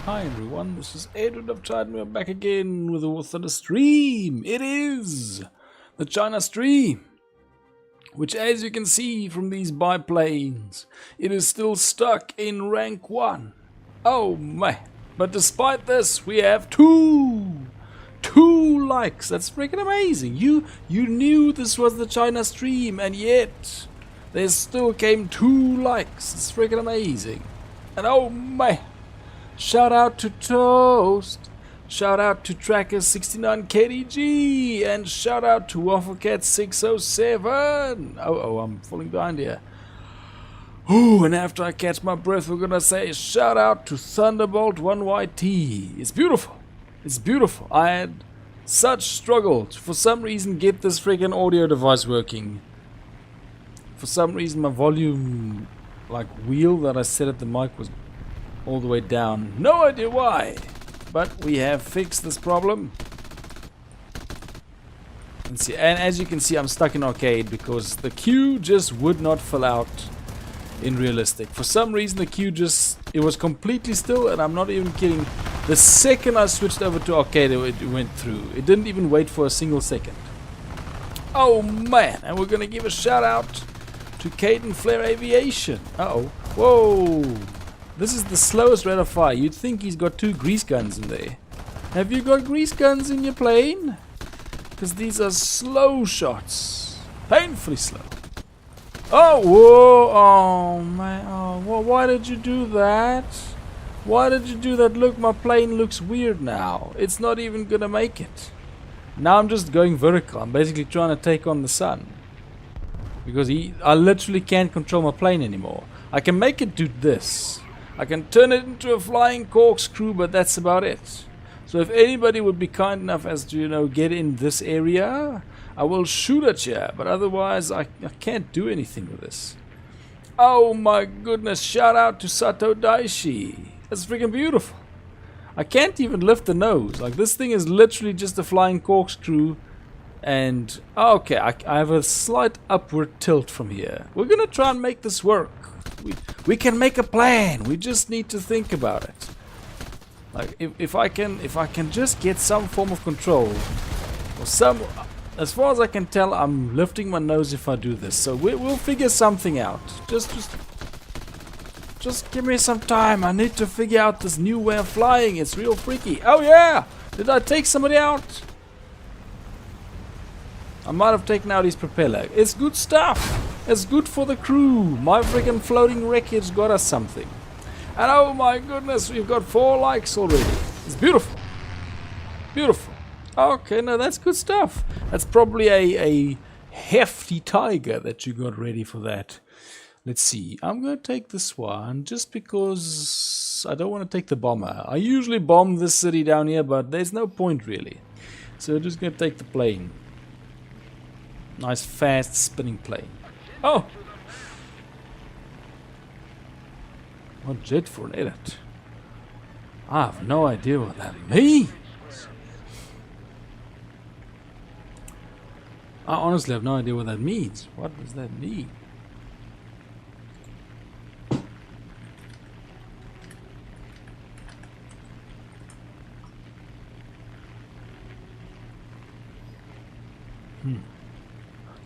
Hi everyone, this is Edward of China. We're back again with another stream. It is the China stream, which, as you can see from these biplanes, it is still stuck in rank 1. Oh man. But despite this, we have two likes. That's freaking amazing. You knew this was the China stream, and yet there still came 2 likes. It's freaking amazing. And oh man, shout out to Toast, shout out to Tracker69KDG, and shout out to WaffleCat607. Oh, I'm falling behind here. Ooh, and after I catch my breath, we're gonna say shout out to Thunderbolt1YT. It's beautiful. It's beautiful. I had such struggle to, for some reason, get this freaking audio device working. For some reason, my volume, wheel that I set at the mic was all the way down. No idea why, but we have fixed this problem. Let's see, and as you can see, I'm stuck in arcade because the queue just would not fill out in realistic. For some reason, the queue it was completely still, and I'm not even kidding. The second I switched over to arcade, it went through. It didn't even wait for a single second. Oh man, and we're gonna give a shout out to China Rank I Aviation. Whoa. This is the slowest rate of fire. You'd think he's got 2 grease guns in there. Have you got grease guns in your plane? Because these are slow shots. Painfully slow. Oh, whoa. Oh, man. Oh, well, why did you do that? Why did you do that? Look, my plane looks weird now. It's not even going to make it. Now I'm just going vertical. I'm basically trying to take on the sun. Because I literally can't control my plane anymore. I can make it do this. I can turn it into a flying corkscrew, but that's about it. So if anybody would be kind enough as to, get in this area, I will shoot at you. But otherwise, I can't do anything with this. Oh my goodness, shout out to Sato Daishi. That's freaking beautiful. I can't even lift the nose. This thing is literally just a flying corkscrew. And, okay, I have a slight upward tilt from here. We're gonna try and make this work. We can make a plan. We just need to think about it. If I can just get some form of control, or as far as I can tell, I'm lifting my nose if I do this. So we'll figure something out. Just give me some time. I need to figure out this new way of flying. It's real freaky. Oh yeah! Did I take somebody out? I might have taken out his propeller. It's good stuff. It's good for the crew. My freaking floating wreckage got us something. And oh my goodness, we've got 4 likes already. It's beautiful. Beautiful. Okay, no, that's good stuff. That's probably a hefty tiger that you got ready for that. Let's see. I'm going to take this one just because I don't want to take the bomber. I usually bomb this city down here, but there's no point really. So I'm just going to take the plane. Nice fast spinning plane. Oh! What jet for an edit? I have no idea what that means. I honestly have no idea what that means. What does that mean?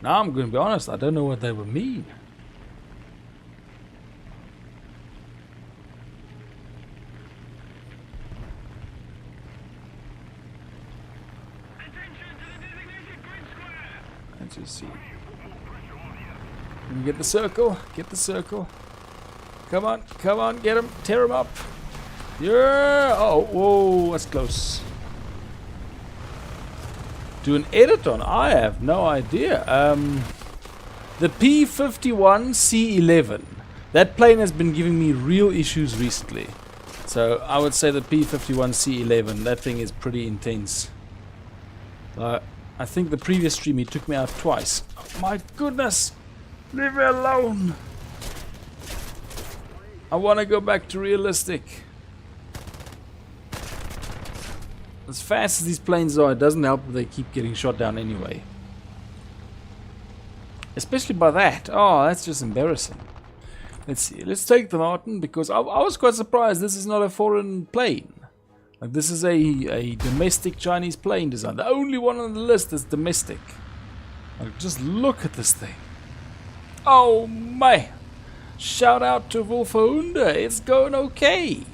Now I'm going to be honest, I don't know what that would mean. Let's just see. Can you get the circle? Get the circle. Come on, get him, tear him up. Yeah! Oh, whoa, that's close. Do an edit on? I have no idea. The P-51C11. That plane has been giving me real issues recently. So I would say the P-51C11. That thing is pretty intense. I think the previous stream he took me out twice. Oh, my goodness! Leave me alone! I want to go back to realistic. As fast as these planes are, it doesn't help if they keep getting shot down anyway. Especially by that. Oh, that's just embarrassing. Let's see. Let's take the Martin because I was quite surprised. This is not a foreign plane. Like this is a domestic Chinese plane design. The only one on the list is domestic. Like just look at this thing. Oh my! Shout out to Wolfhunde. It's going okay.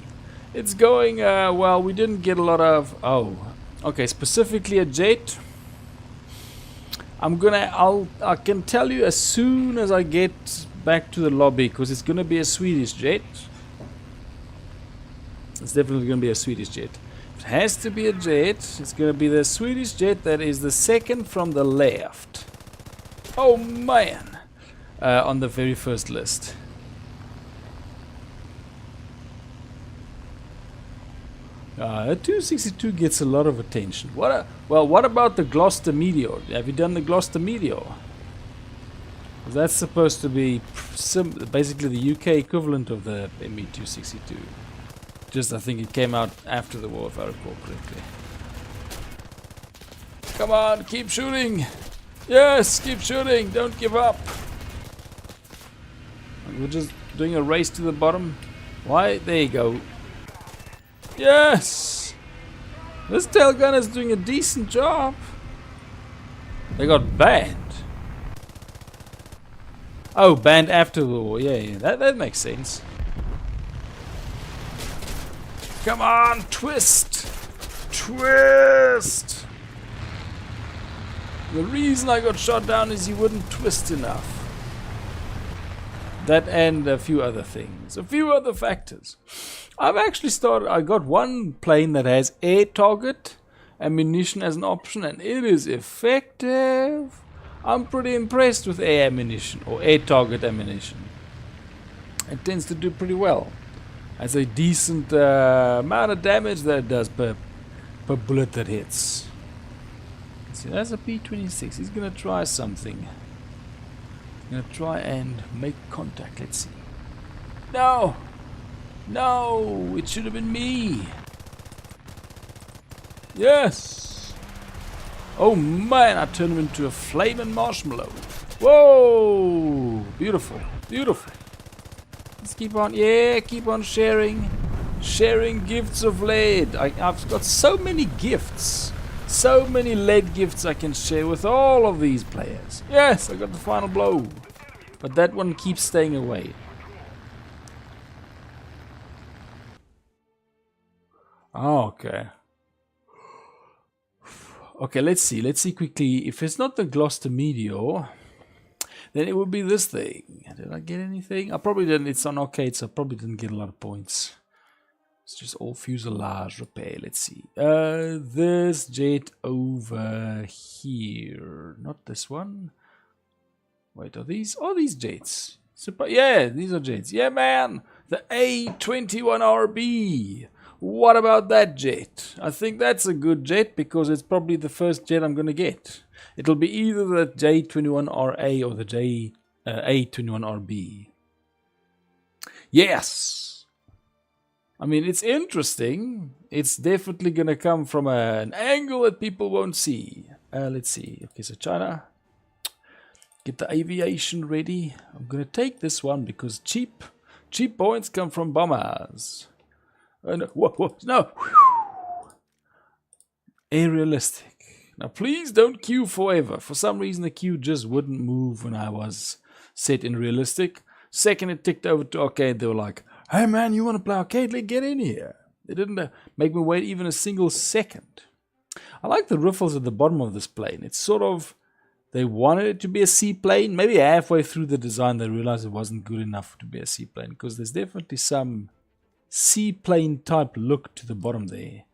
It's going well. We didn't get a lot of okay. Specifically a jet. I can tell you as soon as I get back to the lobby because it's gonna be a Swedish jet. It's definitely gonna be a Swedish jet. It has to be a jet. It's gonna be the Swedish jet that is the second from the left. Oh man! On the very first list. The 262 gets a lot of attention. What about the Gloucester Meteor? Have you done the Gloucester Meteor? That's supposed to be basically the UK equivalent of the ME-262. Just I think it came out after the war, if I recall correctly. Come on, keep shooting! Yes, keep shooting! Don't give up! We're just doing a race to the bottom. Why? There you go. Yes! This tail gunner is doing a decent job. They got banned. Oh, banned after the war. Yeah, that makes sense. Come on, twist! Twist! The reason I got shot down is you wouldn't twist enough. That and a few other things. A few other factors. I've actually I got one plane that has air target ammunition as an option and it is effective. I'm pretty impressed with air ammunition or air target ammunition. It tends to do pretty well. Has a decent amount of damage that it does per bullet that hits. See, that's a P-26. He's gonna try something. He's gonna try and make contact. Let's see. No! No! It should have been me! Yes! Oh man, I turned him into a flaming marshmallow. Whoa! Beautiful, beautiful. Let's keep on, yeah, keep on sharing. Sharing gifts of lead. I've got so many gifts. So many lead gifts I can share with all of these players. Yes, I got the final blow. But that one keeps staying away. Oh, okay. Okay, let's see. Let's see quickly. If it's not the Gloucester Meteor, then it would be this thing. Did I get anything? I probably didn't. It's on arcade, so I probably didn't get a lot of points. It's just all fuselage repair. Let's see. This jet over here. Not this one. Wait, are these jets? Yeah, these are jets. Yeah, man. The A21RB. What about that jet? I think that's a good jet because it's probably the first jet I'm going to get. It'll be either the J21RA or the A21RB. Yes! I mean, it's interesting. It's definitely going to come from an angle that people won't see. Let's see. Okay, so China. Get the aviation ready. I'm going to take this one because cheap points come from bombers. No, whoa, no. Aerialistic. Now, please don't queue forever. For some reason, the queue just wouldn't move when I was set in realistic. Second, it ticked over to arcade. They were like, hey man, you want to play arcade? Let's get in here. They didn't make me wait even a single second. I like the riffles at the bottom of this plane. It's sort of, they wanted it to be a seaplane. Maybe halfway through the design, they realized it wasn't good enough to be a seaplane because there's definitely some seaplane type look to the bottom there.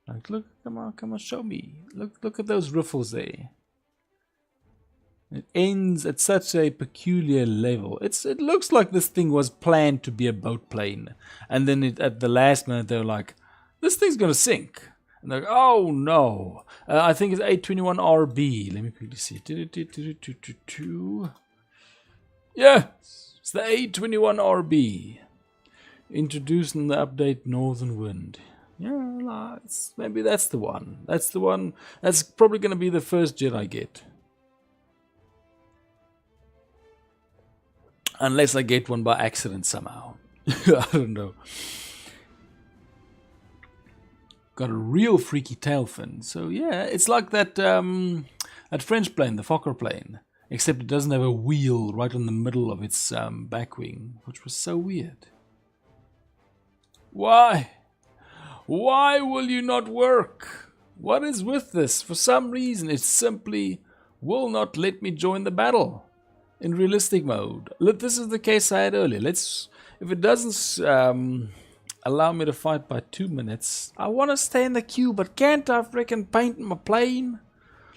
Like, look, come on, show me. Look at those riffles there. It ends at such a peculiar level. It looks like this thing was planned to be a boat plane. And then at the last minute, they were like, this thing's going to sink. And they're like, oh no. I think it's A21RB. Let me quickly see. Yeah, it's the A21RB. Introduced in the update Northern Wind. Yeah, maybe that's the one. That's the one. That's probably going to be the first jet I get. Unless I get one by accident somehow. I don't know. Got a real freaky tail fin. So yeah, it's like that that French plane, the Fokker plane. Except it doesn't have a wheel right in the middle of its back wing, which was so weird. Why? Why will you not work? What is with this? For some reason, it simply will not let me join the battle in realistic mode. Look, this is the case I had earlier. If it doesn't allow me to fight by 2 minutes, I want to stay in the queue, but can't I freaking paint my plane?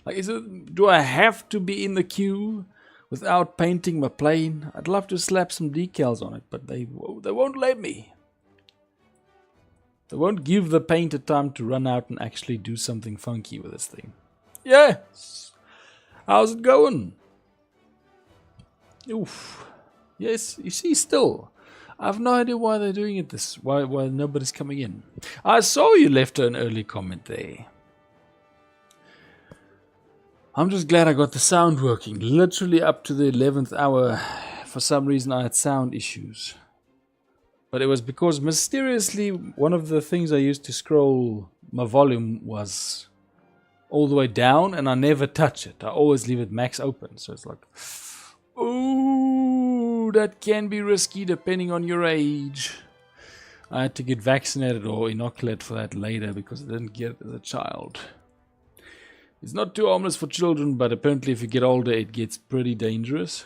Like, do I have to be in the queue without painting my plane? I'd love to slap some decals on it, but they won't let me. They won't give the painter time to run out and actually do something funky with this thing. Yes! How's it going? Oof. Yes, you see, still. I have no idea why they're doing it why nobody's coming in. I saw you left an early comment there. I'm just glad I got the sound working. Literally up to the 11th hour, for some reason I had sound issues. But it was because mysteriously one of the things I used to scroll my volume was all the way down and I never touch it. I always leave it max open. So it's like, ooh, that can be risky depending on your age. I had to get vaccinated or inoculated for that later because I didn't get it as a child. It's not too harmless for children, but apparently if you get older it gets pretty dangerous.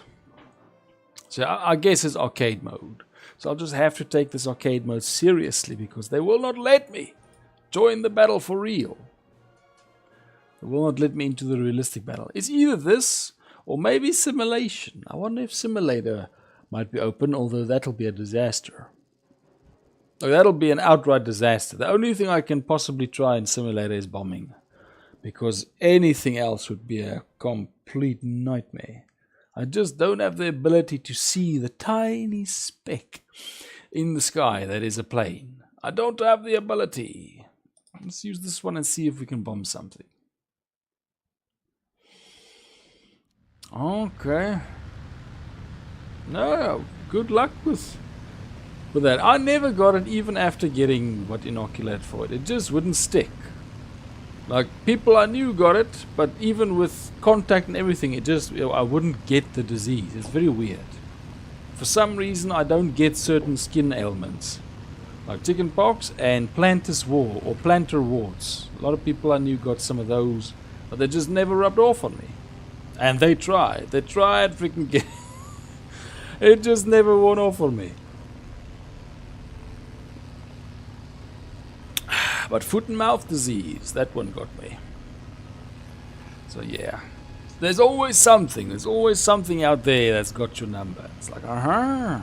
So I guess it's arcade mode. So I'll just have to take this arcade mode seriously because they will not let me join the battle for real. They will not let me into the realistic battle. It's either this or maybe simulation. I wonder if simulator might be open, although that'll be a disaster. Oh, that'll be an outright disaster. The only thing I can possibly try in simulator is bombing, because anything else would be a complete nightmare. I just don't have the ability to see the tiny speck in the sky that is a plane. I don't have the ability. Let's use this one and see if we can bomb something. Okay. No, good luck with that. I never got it even after getting inoculated for it. It just wouldn't stick. Like, people I knew got it, but even with contact and everything, I wouldn't get the disease. It's very weird. For some reason, I don't get certain skin ailments, like chickenpox and plantar warts. A lot of people I knew got some of those, but they just never rubbed off on me. And they tried freaking get it just never went off on me. But foot and mouth disease, that one got me. So yeah, there's always something out there that's got your number. It's like, I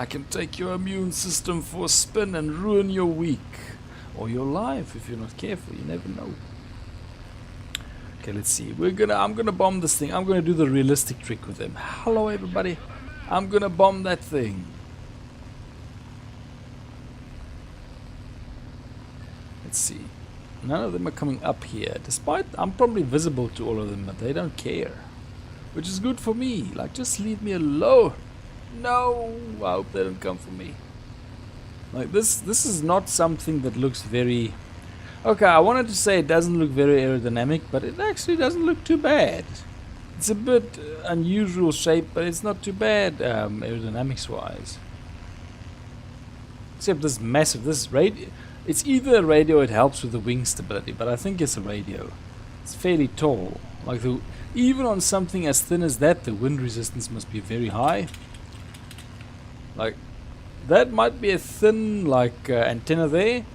can take your immune system for a spin and ruin your week or your life if you're not careful. You never know. Okay, let's see. I'm gonna bomb this thing. I'm gonna do the realistic trick with them. Hello, everybody. I'm gonna bomb that thing. Let's see. None of them are coming up here. Despite I'm probably visible to all of them, but they don't care. Which is good for me. Like, just leave me alone. No, I hope they don't come for me. Like, this is not something that looks very... Okay, I wanted to say it doesn't look very aerodynamic, but it actually doesn't look too bad. It's a bit unusual shape, but it's not too bad aerodynamics-wise. Except this massive, it's either a radio, it helps with the wing stability, but I think it's a radio. It's fairly tall. Like, even on something as thin as that, the wind resistance must be very high. Like, that might be a thin, antenna there,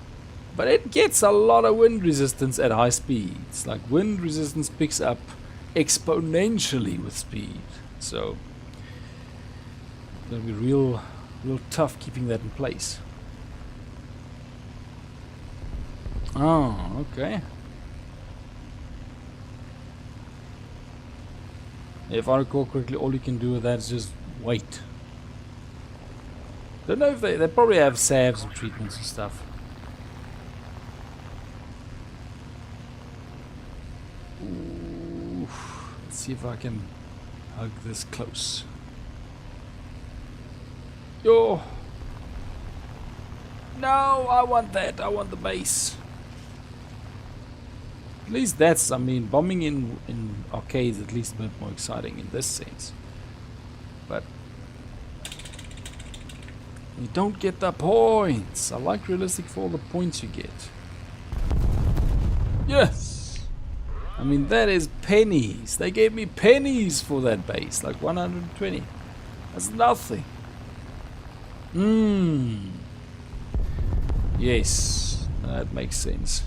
but it gets a lot of wind resistance at high speeds. Like, wind resistance picks up exponentially with speed. So, it's going to be real tough keeping that in place. Oh, okay. If I recall correctly, all you can do with that is just wait. Don't know if they probably have salves and treatments and stuff. Ooh, let's see if I can hug this close. Yo. No, I want that. I want the base. At least that's, I mean, bombing in arcades at least a bit more exciting in this sense. But you don't get the points. I like realistic for all the points you get. Yes! I mean, that is pennies. They gave me pennies for that base. Like 120. That's nothing. Yes, that makes sense.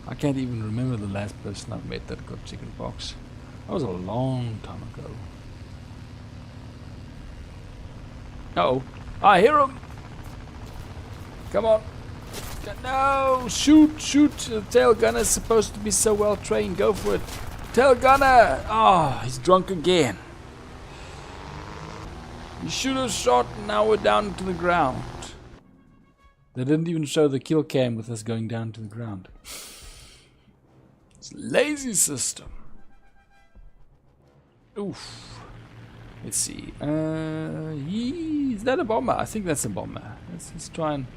I can't even remember the last person I've met that got chicken pox. That was a long time ago. Uh-oh. I hear him! Come on. No! Shoot! Shoot! The tail gunner's supposed to be so well trained. Go for it. Tail gunner! Oh, he's drunk again. You should have shot and now we're down to the ground. They didn't even show the kill cam with us going down to the ground. It's a lazy system. Oof. Let's see. Is that a bomber? I think that's a bomber. Let's try and...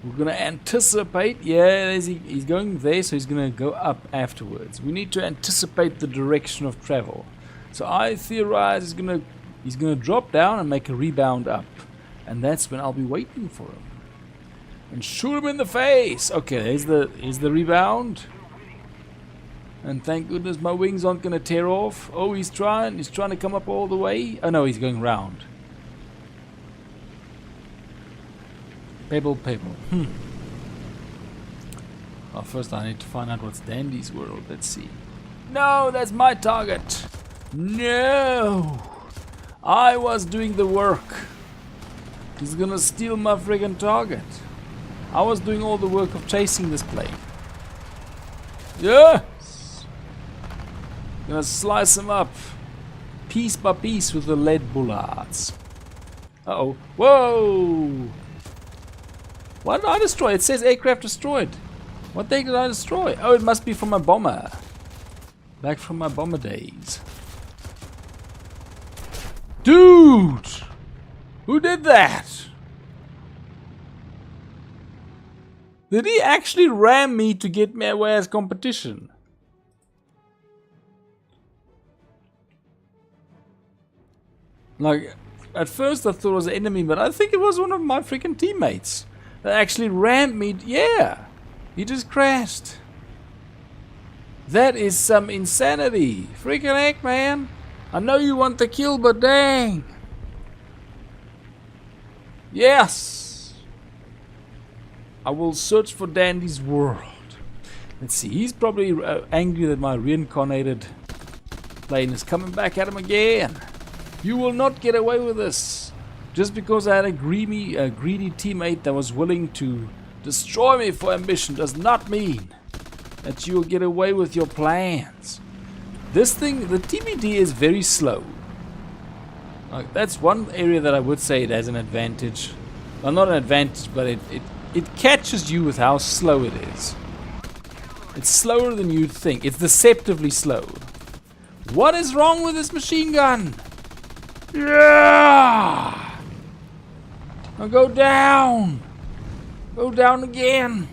We're going to anticipate. Yeah, he's going there, so he's going to go up afterwards. We need to anticipate the direction of travel. So I theorize he's going to drop down and make a rebound up. And that's when I'll be waiting for him. And shoot him in the face. Okay, here's the rebound. And thank goodness my wings aren't going to tear off. Oh, he's trying to come up all the way. Oh no, he's going round. Pebble. Well, first I need to find out what's Dandy's world. Let's see. No, that's my target. No, I was doing the work. He's gonna steal my friggin' target. I was doing all the work of chasing this plane. Yes! Gonna slice him up piece by piece with the lead bullets. Uh-oh. Whoa! What did I destroy? It says aircraft destroyed. What the heck did I destroy? Oh, it must be from my bomber. Back from my bomber days. Dude! Who did that? Did he actually ram me to get me away as competition? Like, at first I thought it was an enemy, but I think it was one of my freaking teammates that actually rammed me. Yeah, he just crashed. That is some insanity. Freaking heck, man. I know you want the kill, but dang. Yes. I will search for Dandy's world. Let's see. He's probably angry that my reincarnated plane is coming back at him again. You will not get away with this. Just because I had a greedy teammate that was willing to destroy me for ambition does not mean that you will get away with your plans. This thing, the TBD is very slow. Like, that's one area that I would say it has an advantage. Well, not an advantage, but it catches you with how slow it is. It's slower than you'd think. It's deceptively slow. What is wrong with this machine gun? Yeah! Now go down! Go down again!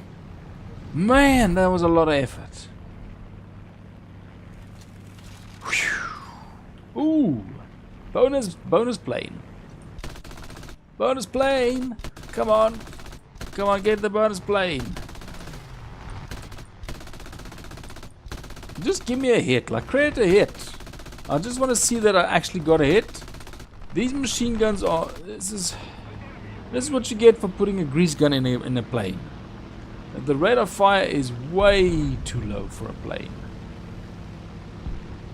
Man, that was a lot of effort. Whew. Ooh! Bonus plane. Bonus plane! Come on! Come on, get the bonus plane! Just give me a hit, like create a hit. I just want to see that I actually got a hit. These machine guns are... This is what you get for putting a grease gun in a plane. The rate of fire is way too low for a plane.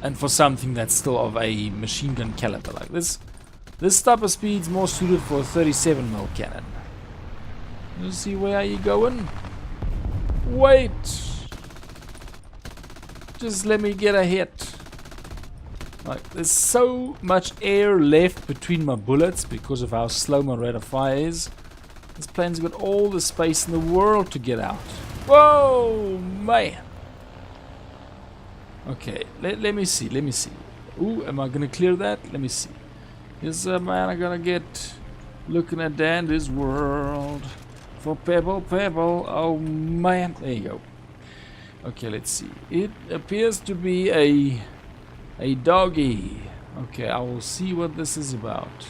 And for something that's still of a machine gun caliber. Like this type of speed's more suited for a 37mm cannon. Let's see, where are you going? Wait! Just let me get a hit. Like, there's so much air left between my bullets because of how slow my rate of fire is. This plane's got all the space in the world to get out. Whoa, man. Okay, let me see. Ooh, am I gonna clear that? Let me see. Yes, man, I'm gonna get looking at Dandy's world. For Pebble. Oh, man. There you go. Okay, let's see. It appears to be a doggy. Okay, I will see what this is about.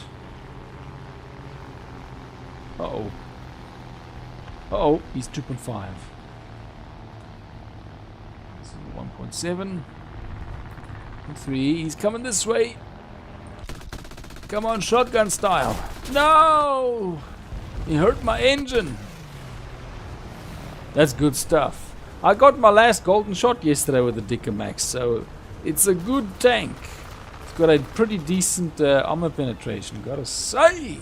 Uh-oh. Uh-oh, he's 2.5. This is 1.7. 3, he's coming this way. Come on, shotgun style. No! He hurt my engine. That's good stuff. I got my last golden shot yesterday with the Dicker Max, so it's a good tank. It's got a pretty decent armor penetration. Gotta say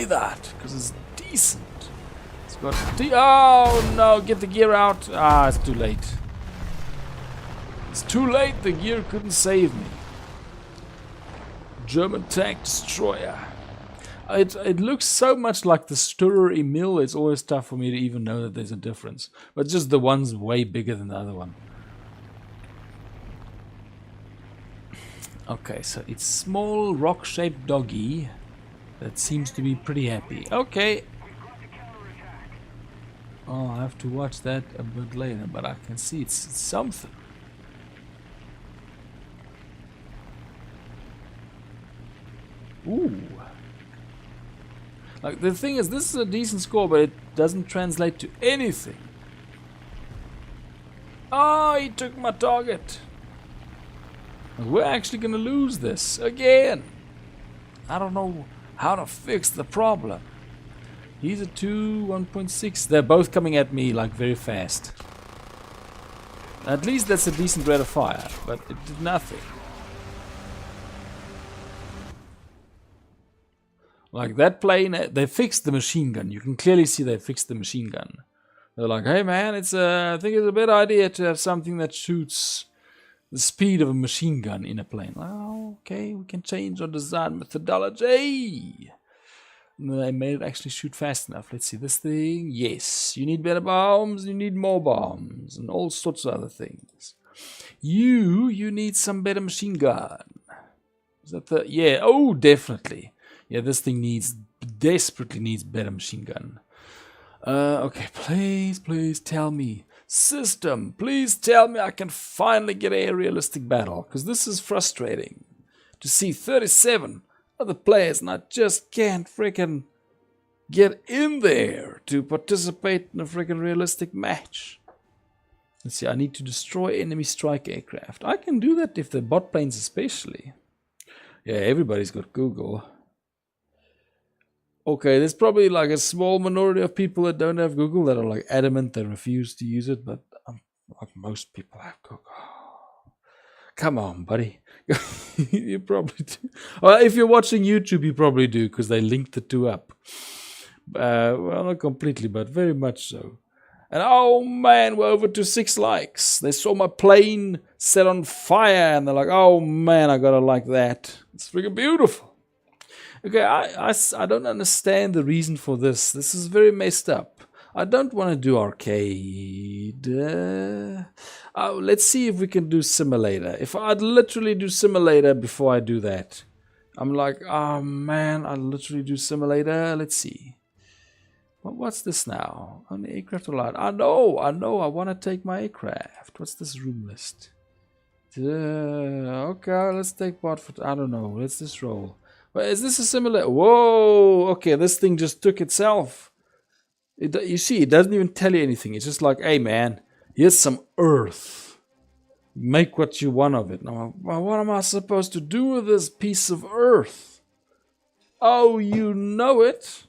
that, because it's decent. It's got oh no, get the gear out. Ah, it's too late. It's too late, the gear couldn't save me. German tank destroyer. It looks so much like the Sturrer Emil, it's always tough for me to even know that there's a difference. But just the one's way bigger than the other one. Okay, so it's small rock-shaped doggy that seems to be pretty happy. Okay. Oh, I have to watch that a bit later, but I can see it's something. Ooh. Like, the thing is, this is a decent score, but it doesn't translate to anything. Oh, he took my target. We're actually gonna lose this again. I don't know how to fix the problem. He's a 2, 1.6. They're both coming at me like very fast. At least that's a decent rate of fire, but it did nothing. Like that plane, they fixed the machine gun. You can clearly see they fixed the machine gun. They're like, hey man, I think it's a better idea to have something that shoots the speed of a machine gun in a plane. Oh, okay, we can change our design methodology. And they made it actually shoot fast enough. Let's see this thing. Yes, you need better bombs, you need more bombs, and all sorts of other things. You need some better machine gun. Is that the, yeah, oh, definitely. Yeah, this thing desperately needs better machine gun. Okay, please tell me. System, please tell me I can finally get a realistic battle. Because this is frustrating. To see 37 other players and I just can't freaking get in there to participate in a freaking realistic match. Let's see, I need to destroy enemy strike aircraft. I can do that if the bot planes especially. Yeah, everybody's got Google. Okay, there's probably like a small minority of people that don't have Google that are like adamant they refuse to use it, but like most people have Google. Come on, buddy. You probably do. Well, if you're watching YouTube, you probably do, because they linked the two up. Well, not completely, but very much so. And oh man, we're over to 6 likes. They saw my plane set on fire, and they're like, oh man, I gotta like that. It's freaking beautiful. Okay, I don't understand the reason for this. This is very messed up. I don't want to do arcade. Let's see if we can do simulator. If I'd literally do simulator before I do that. I'm like, oh man, I'd literally do simulator. Let's see. What's this now? On the aircraft allowed. I know. I want to take my aircraft. What's this room list? Okay, let's take part for... I don't know. Let's just roll. But is this a similar... Whoa! Okay, this thing just took itself. You see, it doesn't even tell you anything. It's just like, hey man, here's some earth. Make what you want of it. Now, what am I supposed to do with this piece of earth? Oh, you know it.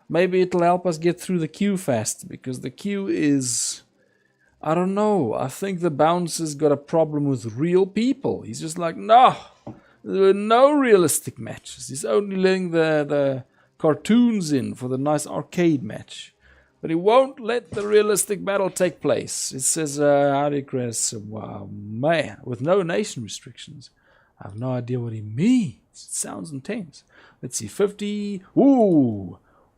Maybe it'll help us get through the queue fast, because the queue is... I don't know. I think the bouncer's got a problem with real people. He's just like, no. There are no realistic matches. He's only letting the cartoons in for the nice arcade match. But he won't let the realistic battle take place. It says, how do you create wow, man, with no nation restrictions. I have no idea what he means. It sounds intense. Let's see, 50. Ooh,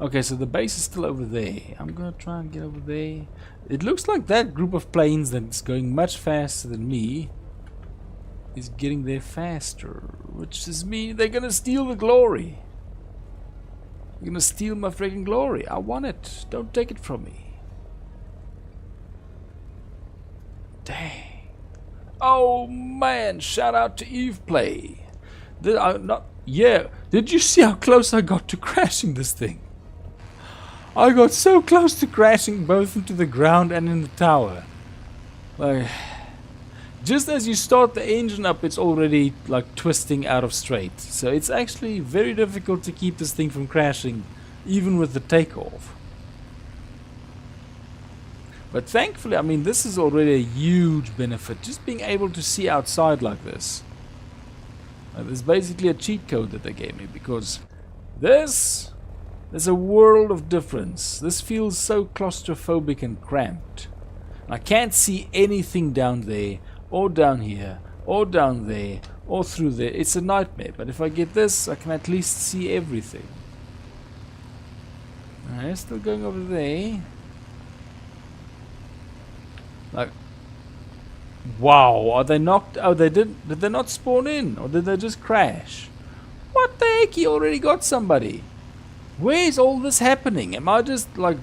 Okay, so the base is still over there. I'm gonna try and get over there. It looks like that group of planes that's going much faster than me is getting there faster, which is me. They're gonna steal the glory. They're gonna steal my freaking glory. I want it. Don't take it from me. Dang. Oh man, shout out to Eve Play. Did you see how close I got to crashing this thing? I got so close to crashing both into the ground and in the tower. Like, just as you start the engine up, it's already like twisting out of straight. So it's actually very difficult to keep this thing from crashing, even with the takeoff. But thankfully, I mean, this is already a huge benefit, just being able to see outside like this. There's basically a cheat code that they gave me, because there's a world of difference. This feels so claustrophobic and cramped. I can't see anything down there, or down here, or down there, or through there. It's a nightmare, but if I get this, I can at least see everything. Alright, still going over there. Like, wow, are they knocked? Oh, did they not spawn in, or did they just crash? What the heck? He already got somebody. Where is all this happening? Am I just like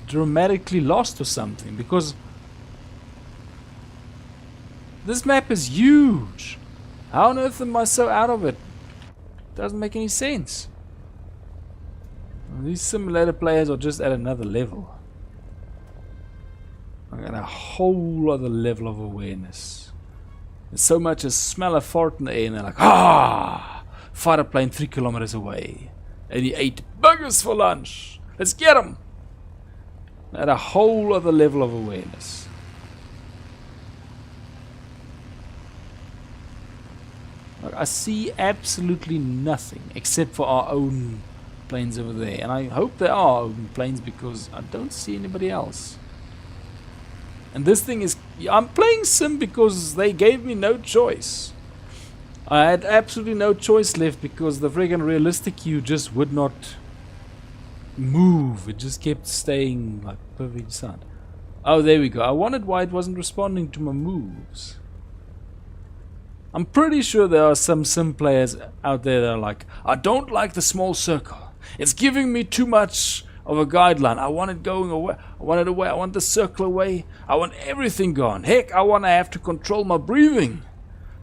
dramatically lost or something? Because this map is huge. How on earth am I so out of it? Doesn't make any sense. These simulator players are just at another level. I got a whole other level of awareness. There's so much as smell a fart in the air and they're like, ah! Fighter plane 3 kilometers away. And he ate burgers for lunch. Let's get him! At a whole other level of awareness. Like, I see absolutely nothing except for our own planes over there. And I hope there are own planes because I don't see anybody else. And this thing is... I'm playing Sim because they gave me no choice. I had absolutely no choice left because the friggin' realistic queue just would not move. It just kept staying like perfectly silent. Oh, there we go. I wondered why it wasn't responding to my moves. I'm pretty sure there are some Sim players out there that are like, I don't like the small circle. It's giving me too much of a guideline. I want it going away. I want it away. I want the circle away. I want everything gone. Heck, I want to have to control my breathing.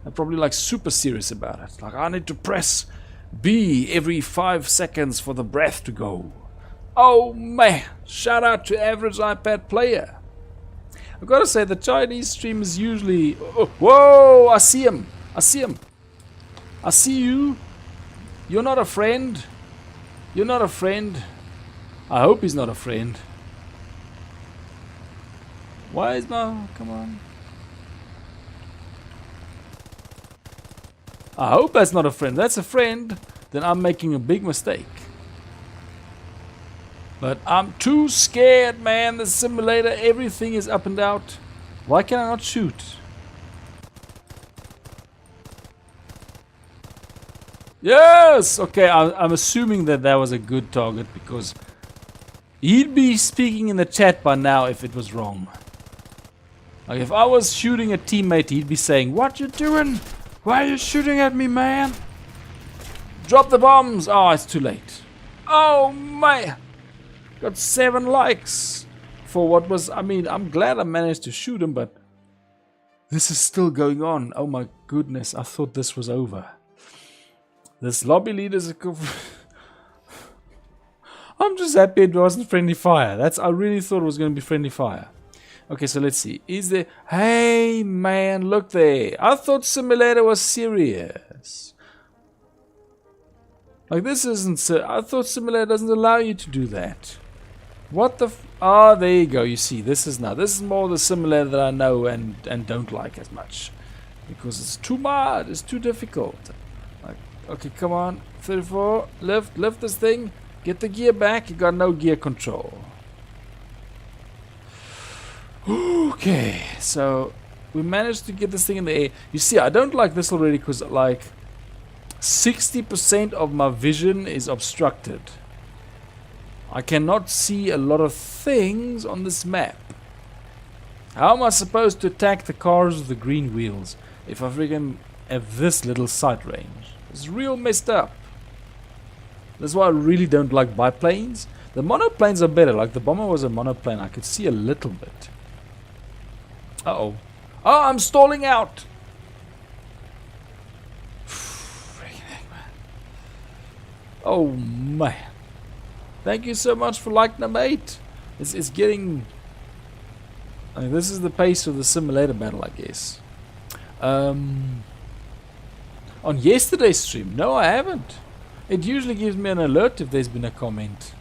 I'm probably like super serious about it. Like, I need to press B every 5 seconds for the breath to go. Oh man, shout out to average iPad player. I've got to say, the Chinese stream is usually... Oh, whoa, I see him. I see him. I see you. You're not a friend. You're not a friend. I hope he's not a friend. Why is my... Come on. I hope that's not a friend. That's a friend. Then I'm making a big mistake. But I'm too scared, man. The simulator, everything is up and out. Why can I not shoot? Yes! Okay, I'm assuming that that was a good target because he'd be speaking in the chat by now if it was wrong. Like, if I was shooting a teammate, he'd be saying, "What you doing? Why are you shooting at me, man? Drop the bombs!" Oh, it's too late. Oh, man! Got 7 likes for what was... I mean, I'm glad I managed to shoot him, but this is still going on. Oh my goodness, I thought this was over. This lobby leader's a... I'm just happy it wasn't friendly fire. I really thought it was going to be friendly fire. Okay, so let's see. Is there... Hey, man, look there. I thought simulator was serious. Like, this isn't... I thought simulator doesn't allow you to do that. What the... Ah, there you go. You see, this is more the simulator that I know and don't like as much. Because it's too hard. It's too difficult. Like, okay, come on. 34. Lift this thing. Get the gear back. You got no gear control. Okay, so we managed to get this thing in the air. You see, I don't like this already because like 60% of my vision is obstructed. I cannot see a lot of things on this map. How am I supposed to attack the cars with the green wheels if I freaking have this little sight range? It's real messed up. That's why I really don't like biplanes. The monoplanes are better. Like the bomber was a monoplane. I could see a little bit. Uh-oh. Oh, I'm stalling out. Oh, man. Thank you so much for like number 8. It's getting... I mean, this is the pace of the simulator battle, I guess. On yesterday's stream, no, I haven't. It usually gives me an alert if there's been a comment.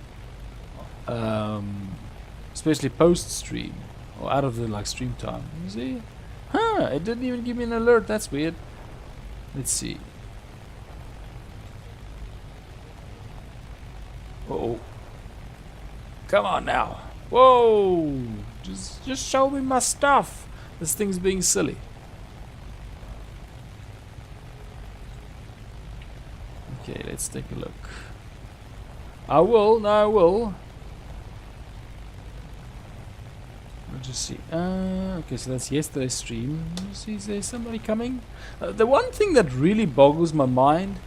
Especially post-stream. Or out of the like stream time. You see? Huh, it didn't even give me an alert. That's weird. Let's see. Uh-oh. Come on now. Whoa! Just show me my stuff. This thing's being silly. Okay, let's take a look. I will. No, I will. Let's just see. Okay, so that's yesterday's stream. See, is there somebody coming? The one thing that really boggles my mind: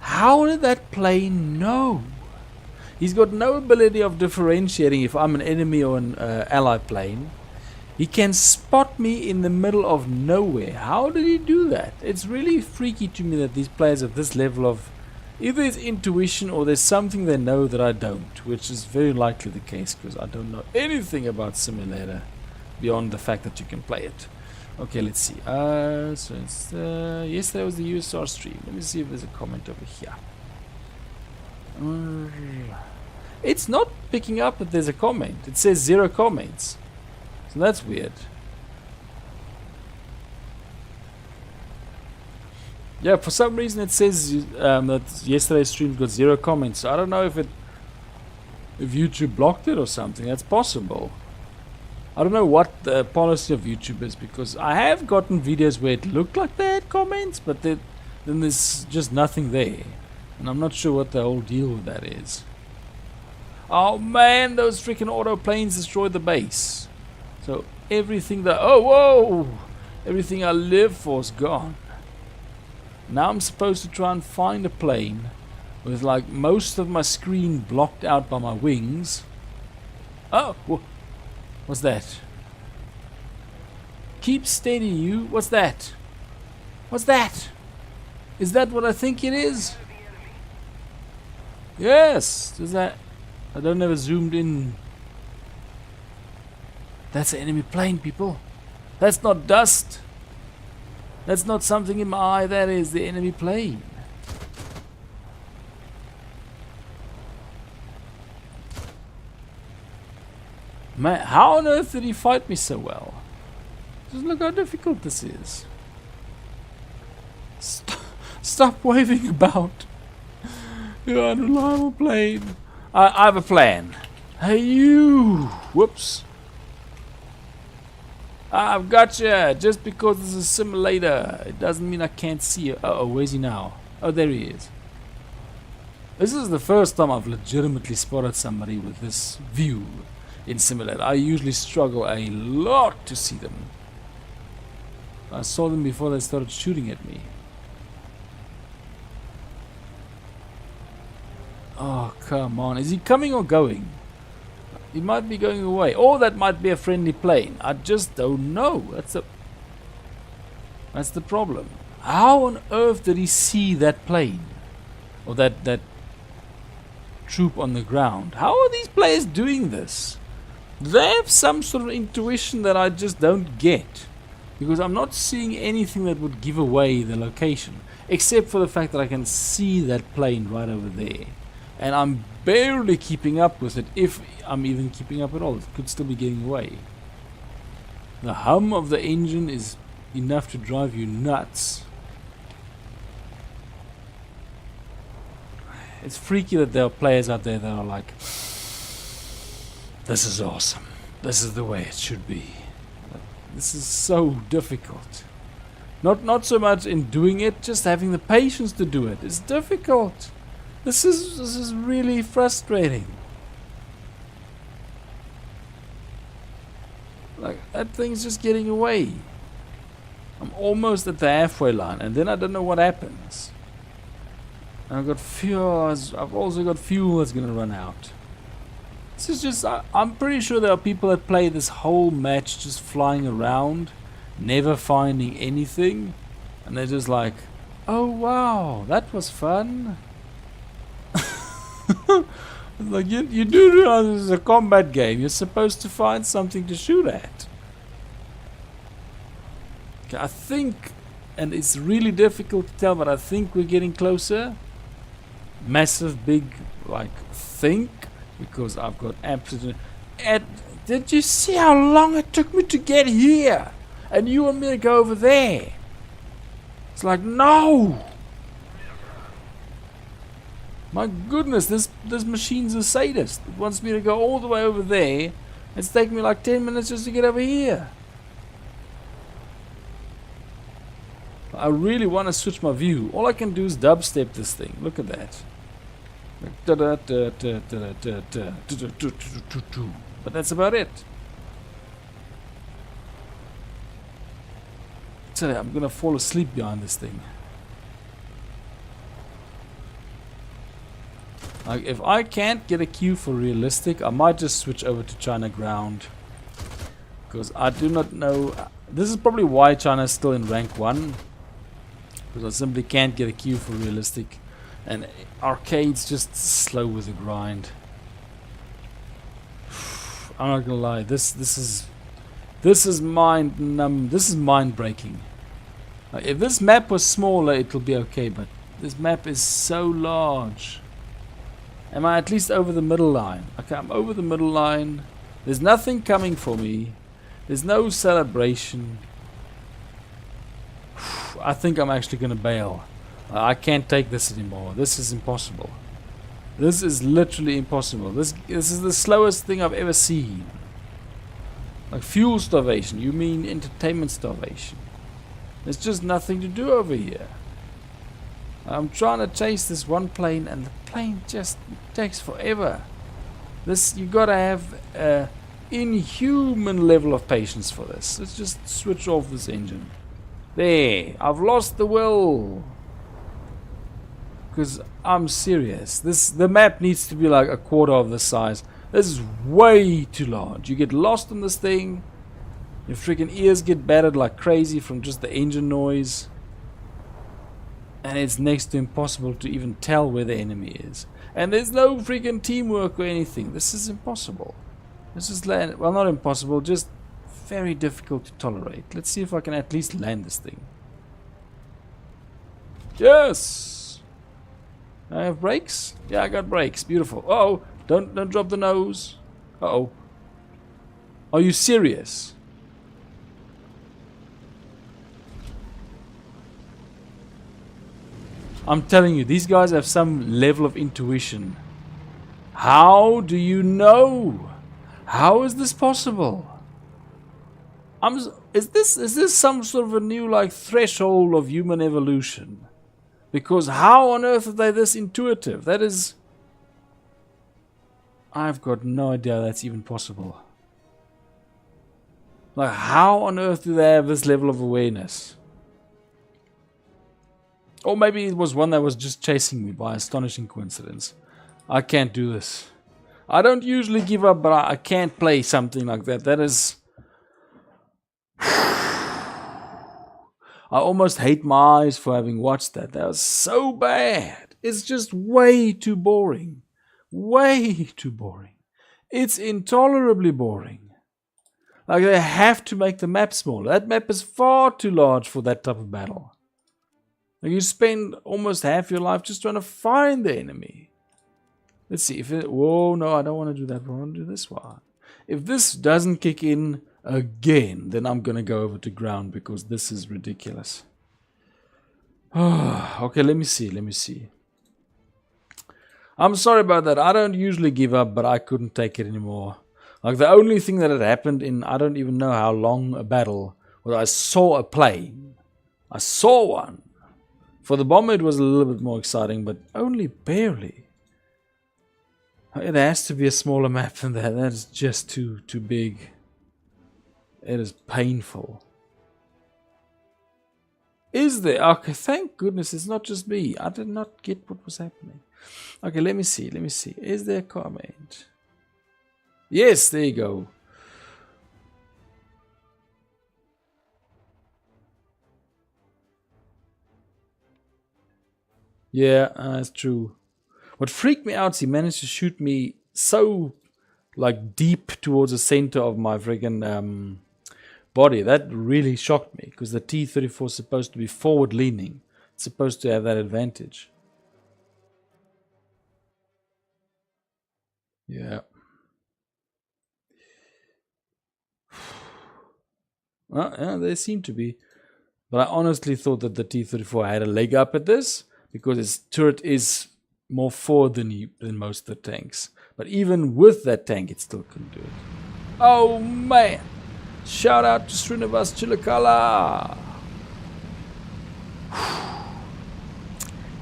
how did that plane know? He's got no ability of differentiating if I'm an enemy or an ally plane. He can spot me in the middle of nowhere. How did he do that? It's really freaky to me that these players have this level of... either it's intuition or there's something they know that I don't, which is very likely the case because I don't know anything about simulator beyond the fact that you can play it. Okay, let's see. So it's yesterday was the USR stream. Let me see if there's a comment over here. It's not picking up that there's a comment. It says 0 comments. So that's weird. Yeah, for some reason it says that yesterday's stream got 0 comments. So I don't know if YouTube blocked it or something. That's possible. I don't know what the policy of YouTube is, because I have gotten videos where it looked like they had comments, but then there's just nothing there. And I'm not sure what the whole deal with that is. Oh man, those freaking auto planes destroyed the base. So everything that... oh, whoa! Everything I live for is gone. Now I'm supposed to try and find a plane with like most of my screen blocked out by my wings. Oh! What's that? Keep steady, you. What's that? What's that? Is that what I think it is? Yes! Is that... I don't have a zoomed in. That's an enemy plane, people. That's not dust. That's not something in my eye. That is the enemy plane. Man, how on earth did he fight me so well? Just look how difficult this is. Stop waving about. You're an unreliable plane. I have a plan. Hey, you! Whoops. I've got you. Just because this is a simulator, it doesn't mean I can't see you. Uh oh, where's he now? Oh, there he is. This is the first time I've legitimately spotted somebody with this view in simulator. I usually struggle a lot to see them. I saw them before they started shooting at me. Oh, come on. Is he coming or going? He might be going away. Or that might be a friendly plane. I just don't know. That's the problem. How on earth did he see that plane? Or that troop on the ground? How are these players doing this? Do they have some sort of intuition that I just don't get? Because I'm not seeing anything that would give away the location. Except for the fact that I can see that plane right over there. And I'm barely keeping up with it, if I'm even keeping up at all. It could still be getting away. The hum of the engine is enough to drive you nuts. It's freaky that there are players out there that are like, this is awesome. This is the way it should be. This is so difficult. Not so much in doing it, just having the patience to do it. It's difficult. This is really frustrating. Like, that thing's just getting away. I'm almost at the halfway line, and then I don't know what happens. And I've got fuel. I've also got fuel that's gonna run out. This is just... I'm pretty sure there are people that play this whole match just flying around, never finding anything, and they're just like, oh wow, that was fun. Like, you do realize this is a combat game. You're supposed to find something to shoot at. Okay, I think, and it's really difficult to tell, but I think we're getting closer. Massive, big, like, think, because I've got absolute... Did you see how long it took me to get here? And you want me to go over there? It's like, no! My goodness, this machine's a sadist. It wants me to go all the way over there. It's taking me like 10 minutes just to get over here. I really want to switch my view. All I can do is dubstep this thing. Look at that. But that's about it. So I'm gonna fall asleep behind this thing. Like, if I can't get a queue for realistic, I might just switch over to China ground. Because I do not know... This is probably why China is still in rank 1. Because I simply can't get a queue for realistic. And arcade's just slow with the grind. I'm not gonna lie, this is mind breaking. Like, if this map was smaller, it'll be okay, but this map is so large. Am I at least over the middle line? Okay, I'm over the middle line. There's nothing coming for me. There's no celebration. I think I'm actually gonna bail. I can't take this anymore. This is impossible. This is literally impossible. This is the slowest thing I've ever seen. Like fuel starvation. You mean entertainment starvation. There's just nothing to do over here. I'm trying to chase this one plane and the plane just takes forever. You gotta have an inhuman level of patience for this. Let's just switch off this engine. There, I've lost the will. Because I'm serious. The map needs to be like a quarter of this size. This is way too large. You get lost on this thing. Your freaking ears get battered like crazy from just the engine noise. And it's next to impossible to even tell where the enemy is. And there's no freaking teamwork or anything. This is impossible. This is well, not impossible, just very difficult to tolerate. Let's see if I can at least land this thing. Yes! I have brakes? Yeah, I got brakes. Beautiful. Uh-oh. Don't drop the nose. Uh-oh. Are you serious? I'm telling you, these guys have some level of intuition. How do you know? How is this possible? Is this some sort of a new like threshold of human evolution? Because how on earth are they this intuitive? That is... I've got no idea that's even possible. Like, how on earth do they have this level of awareness? Or maybe it was one that was just chasing me by astonishing coincidence. I can't do this. I don't usually give up, but I can't play something like that. That is... I almost hate my eyes for having watched that. That was so bad. It's just way too boring. Way too boring. It's intolerably boring. Like, they have to make the map smaller. That map is far too large for that type of battle. Like, you spend almost half your life just trying to find the enemy. Let's see if it... Whoa, no, I don't want to do that. I want to do this one. If this doesn't kick in again, then I'm going to go over to ground because this is ridiculous. Okay, let me see. I'm sorry about that. I don't usually give up, but I couldn't take it anymore. Like, the only thing that had happened in I don't even know how long a battle was I saw a plane. I saw one. For the bomber it was a little bit more exciting, but only barely. It has to be a smaller map than that. That is just too big. It is painful. Is there? Okay, thank goodness it's not just me. I did not get what was happening. Okay, let me see. Let me see. Is there a comment? Yes, there you go. Yeah, that's true. What freaked me out is he managed to shoot me so like deep towards the center of my friggin' body. That really shocked me because the T-34 is supposed to be forward leaning. It's supposed to have that advantage. Yeah. Well, yeah, they seem to be. But I honestly thought that the T-34 had a leg up at this because its turret is more forward than most of the tanks. But even with that tank, it still couldn't do it. Oh, man. Shout out to Srinivas Chilakala.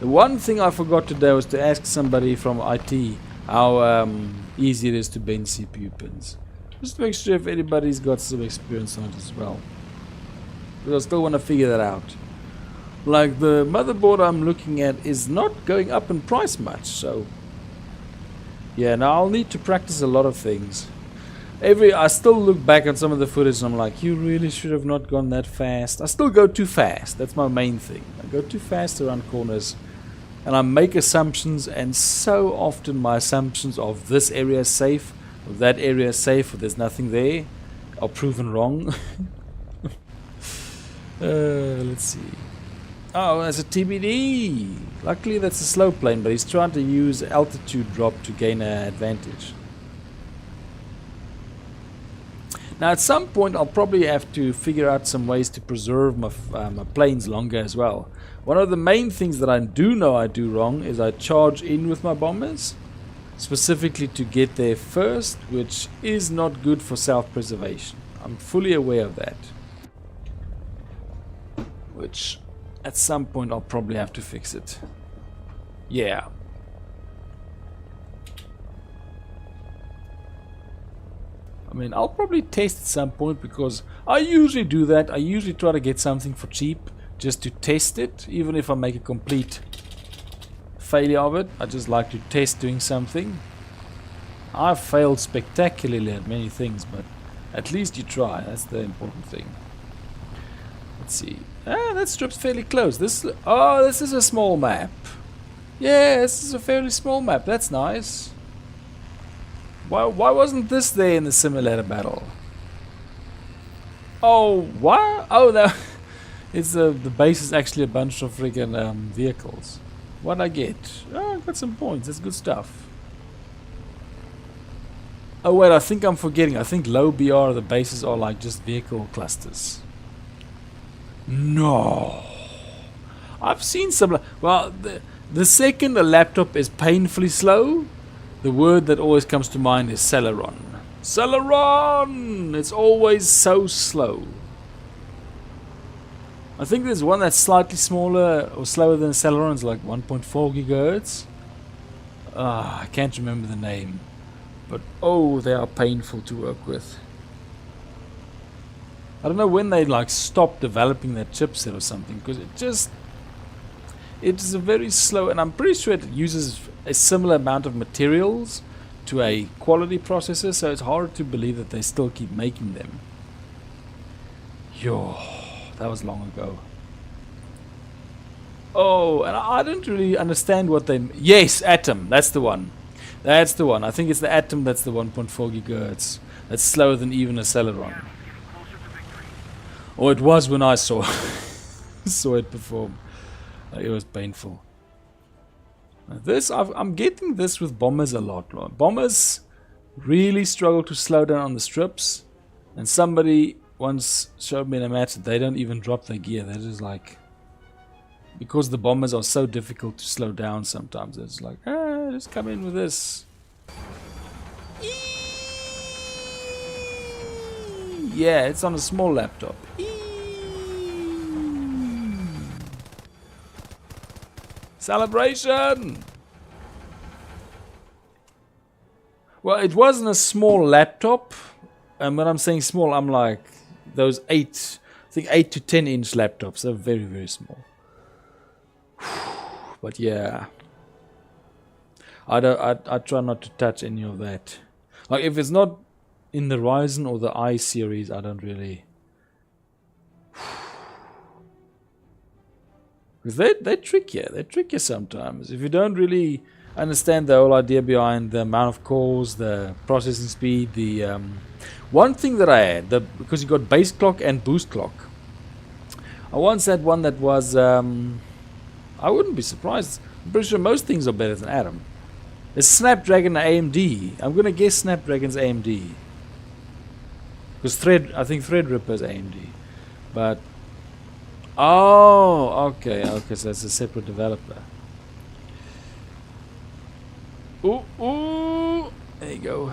The one thing I forgot today was to ask somebody from IT how easy it is to bend CPU pins. Just to make sure if anybody's got some experience on it as well. Because I still want to figure that out. Like the motherboard I'm looking at is not going up in price much, so yeah, now I'll need to practice a lot of things. I still look back at some of the footage and I'm like, you really should have not gone that fast. I still go too fast. That's my main thing. I go too fast around corners and I make assumptions, and so often my assumptions of this area is safe, of that area is safe, or there's nothing there, are proven wrong. Let's see. Oh, that's a TBD. Luckily that's a slow plane, but he's trying to use altitude drop to gain an advantage. Now at some point I'll probably have to figure out some ways to preserve my planes longer as well. One of the main things that I do know I do wrong is I charge in with my bombers, specifically to get there first, which is not good for self-preservation. I'm fully aware of that. Which at some point I'll probably have to fix it. Yeah. I mean, I'll probably test at some point because I usually do that. I usually try to get something for cheap just to test it, even if I make a complete failure of it. I just like to test doing something. I've failed spectacularly at many things, but at least you try. That's the important thing. Let's see. Ah, that strip's fairly close. This is a small map. Yeah, this is a fairly small map. That's nice. Why wasn't this there in the simulator battle? Oh, what? Oh, that it's the base is actually a bunch of freaking vehicles. What'd I get? Oh, I got some points. That's good stuff. Oh wait, I think I'm forgetting. I think low BR the bases are like just vehicle clusters. No, I've seen some. Well, the second a laptop is painfully slow, the word that always comes to mind is Celeron. Celeron! It's always so slow. I think there's one that's slightly smaller or slower than Celeron. It's like 1.4 gigahertz. I can't remember the name. But oh, they are painful to work with. I don't know when they like stopped developing that chipset or something, because it's a very slow, and I'm pretty sure it uses a similar amount of materials to a quality processor, so it's hard to believe that they still keep making them. Yo, that was long ago. Oh, and I didn't really understand what they... Yes, Atom, that's the one. That's the one. I think it's the Atom that's the 1.4 gigahertz. That's slower than even a Celeron. Or it was when I saw it perform. It was painful. This I'm getting this with bombers a lot. Bombers really struggle to slow down on the strips, and somebody once showed me in a match that they don't even drop their gear. They're just like, because the bombers are so difficult to slow down sometimes, it's like, just come in with this. Yeah, it's on a small laptop. Celebration! Well, it wasn't a small laptop, and when I'm saying small, I'm like those 8 to 10 inch laptops. They're very, very small. But yeah, I try not to touch any of that. Like if it's not in the Ryzen or the I series, I don't really. Because they trick you. They trick you sometimes. If you don't really understand the whole idea behind the amount of cores, the processing speed, the one thing that I had, because you got base clock and boost clock. I once had one that was, I wouldn't be surprised. I'm pretty sure most things are better than Atom. It's Snapdragon AMD. I'm gonna guess Snapdragon's AMD. Because I think Threadripper's AMD. But oh, okay, so it's a separate developer. Ooh, there you go.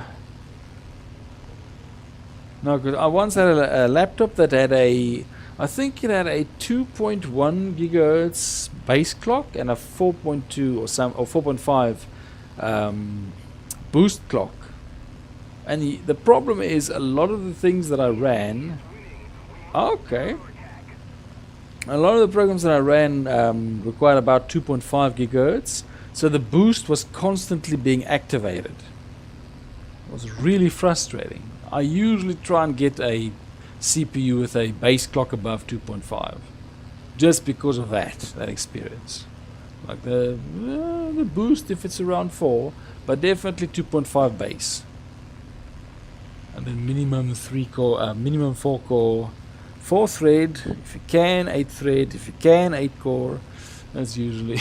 No, because I once had a laptop that had I think it had a 2.1 gigahertz base clock and a 4.2 or 4.5 boost clock. And the problem is a lot of the things that I ran. Okay. A lot of the programs that I ran required about 2.5 gigahertz, so the boost was constantly being activated. It was really frustrating. I usually try and get a CPU with a base clock above 2.5, just because of that experience. Like the boost if it's around 4, but definitely 2.5 base. And then minimum 4 core. 4 thread, if you can, 8 thread, if you can, 8 core. That's usually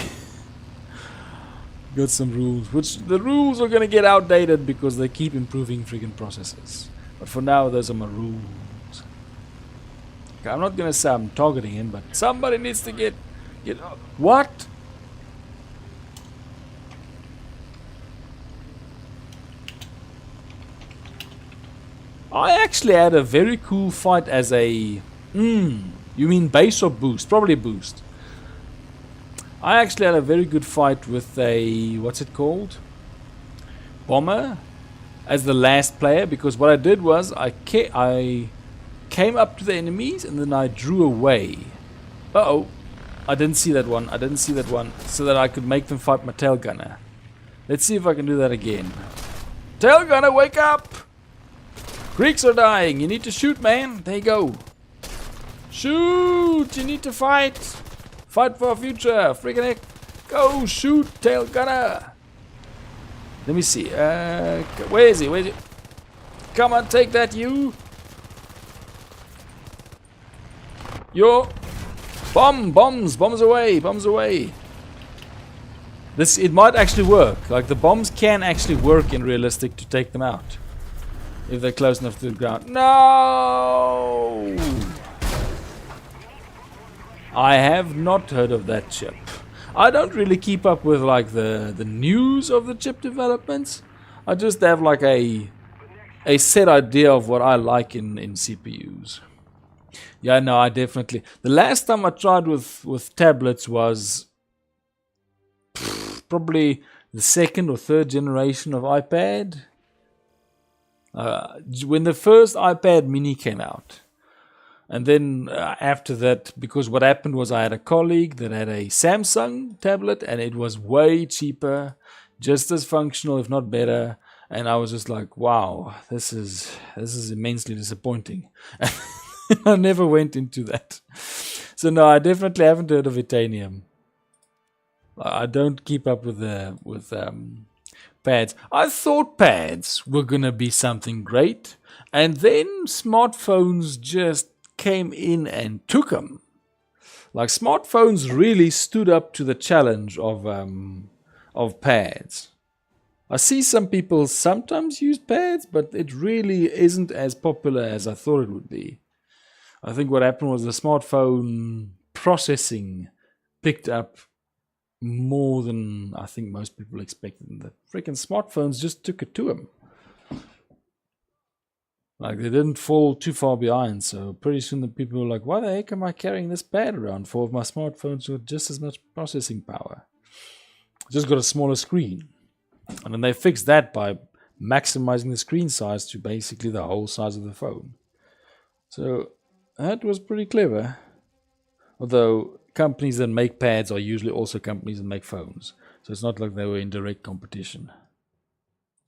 got some rules, which the rules are gonna get outdated because they keep improving freaking processors. But for now, those are my rules. Okay, I'm not gonna say I'm targeting him, but somebody needs to get what? I actually had a very cool fight as a. You mean base or boost? Probably boost. I actually had a very good fight with a. What's it called? Bomber. As the last player, because what I did was I came up to the enemies and then I drew away. Uh-oh. I didn't see that one. So that I could make them fight my tail gunner. Let's see if I can do that again. Tail gunner, wake up! Greeks are dying. You need to shoot, man. There you go. Shoot! You need to fight. Fight for our future. Freaking heck. Go shoot, tail gunner. Let me see. Where is he? Come on, take that, you. Yo. Bombs away. It might actually work. Like the bombs can actually work in realistic to take them out. If they're close enough to the ground. No! I have not heard of that chip. I don't really keep up with like the news of the chip developments. I just have like a set idea of what I like in CPUs. Yeah, no, I definitely. The last time I tried with tablets was probably the 2nd or 3rd generation of iPad. When the first iPad mini came out. And then after that, because what happened was I had a colleague that had a Samsung tablet and it was way cheaper, just as functional, if not better. And I was just like, wow, this is immensely disappointing. I never went into that. So no, I definitely haven't heard of Itanium. I don't keep up with pads. I thought pads were gonna be something great, and then smartphones just came in and took them. Like smartphones really stood up to the challenge of pads. I see some people sometimes use pads, but it really isn't as popular as I thought it would be. I think what happened was the smartphone processing picked up more than I think most people expected. The freaking smartphones just took it to them. Like they didn't fall too far behind, so pretty soon the people were like, why the heck am I carrying this pad around for if my smartphones with just as much processing power? Just got a smaller screen. And then they fixed that by maximizing the screen size to basically the whole size of the phone. So That was pretty clever. Although companies that make pads are usually also companies that make phones. So it's not like they were in direct competition.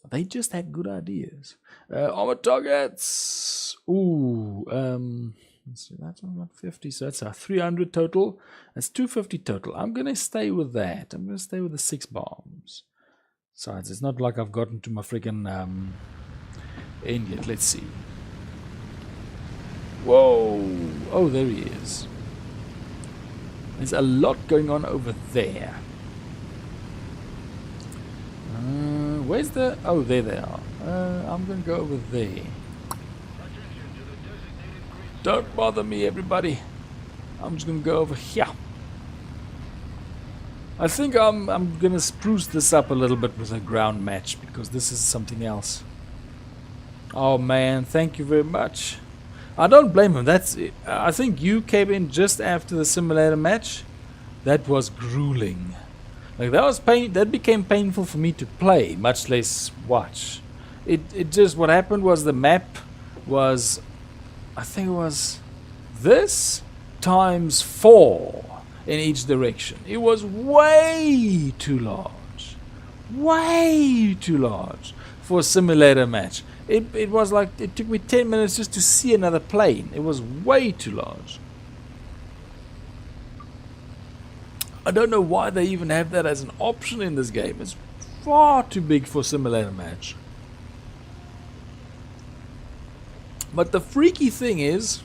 They just had good ideas. Armor targets. Ooh. Let's see, that's 150. So that's a 300 total. That's 250 total. I'm going to stay with that. I'm going to stay with the 6 bombs. Besides, it's not like I've gotten to my freaking end yet. Let's see. Whoa. Oh, there he is. There's a lot going on over there. Where's the... Oh, there they are. I'm going to go over there. Don't bother me, everybody. I'm just going to go over here. I think I'm going to spruce this up a little bit with a ground match, because this is something else. Oh, man. Thank you very much. I don't blame him. That's it. I think you came in just after the simulator match. That was grueling. Like that became painful for me to play, much less watch. It just, what happened was the map was, I think it was this times 4 in each direction. It was way too large. Way too large for a simulator match. It was like, it took me 10 minutes just to see another plane. It was way too large. I don't know why they even have that as an option in this game. It's far too big for a simulator match. But the freaky thing is,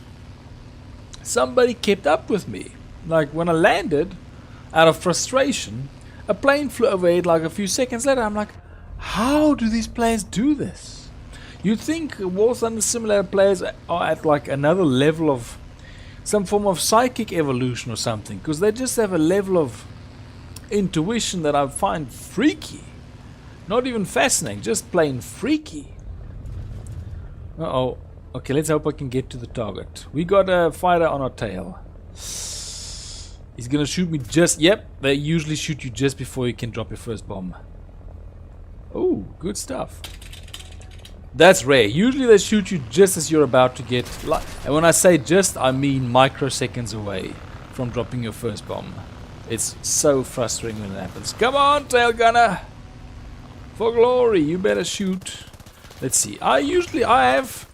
somebody kept up with me. Like when I landed, out of frustration, a plane flew overhead like a few seconds later. I'm like, how do these players do this? You'd think War Thunder Simulator players are at like another level of some form of psychic evolution or something, because they just have a level of intuition that I find freaky. Not even fascinating, just plain freaky. Uh-oh. Okay, let's hope I can get to the target. We got a fighter on our tail. He's gonna shoot me just... Yep, they usually shoot you just before you can drop your first bomb. Oh, good stuff. That's rare. Usually they shoot you just as you're about to get... And when I say just, I mean microseconds away from dropping your first bomb. It's so frustrating when it happens. Come on, tail gunner! For glory, you better shoot. Let's see. I have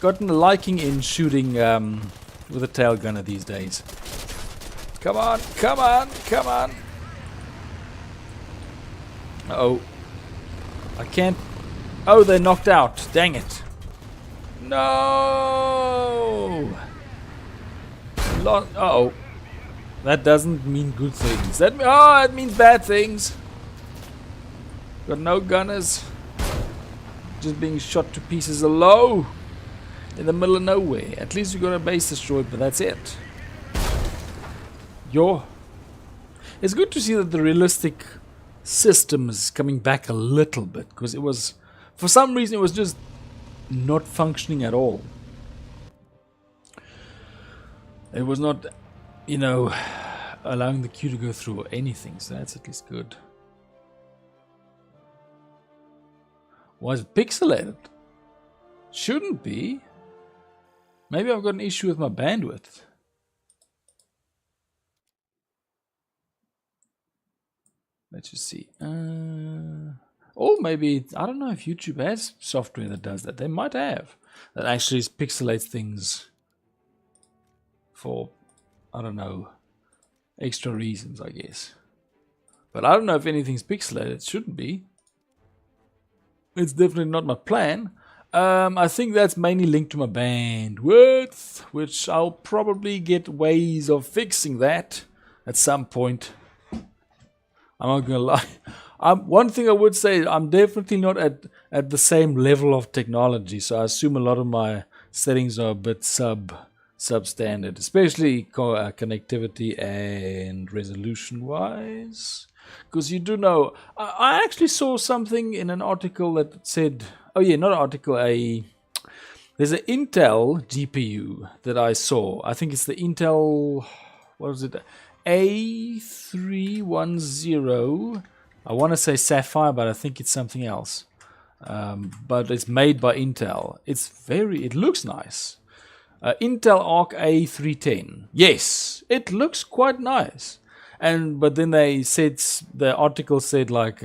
gotten a liking in shooting with a tail gunner these days. Come on, come on, come on! Uh-oh. I can't... Oh, they're knocked out. Dang it. No! Uh-oh. That doesn't mean good things. That it means bad things. Got no gunners. Just being shot to pieces low. In the middle of nowhere. At least we got a base destroyed, but that's it. It's good to see that the realistic system is coming back a little bit, because it was... For some reason, it was just not functioning at all. It was not, you know, allowing the queue to go through or anything, so that's at least good. Was it pixelated? Shouldn't be. Maybe I've got an issue with my bandwidth. Let's just see. Or maybe, I don't know if YouTube has software that does that. They might have. That actually pixelates things for, I don't know, extra reasons, I guess. But I don't know if anything's pixelated. It shouldn't be. It's definitely not my plan. I think that's mainly linked to my bandwidth, which I'll probably get ways of fixing that at some point. I'm not gonna lie. One thing I would say, I'm definitely not at the same level of technology, so I assume a lot of my settings are a bit substandard, especially connectivity and resolution wise. Because you do know, I actually saw something in an article that said, oh yeah, not an article, there's an Intel GPU that I saw. I think it's the Intel, what was it, A310. I want to say Sapphire, but I think it's something else. But it's made by Intel. It looks nice. Intel Arc A310. Yes, it looks quite nice. But then they said, the article said like,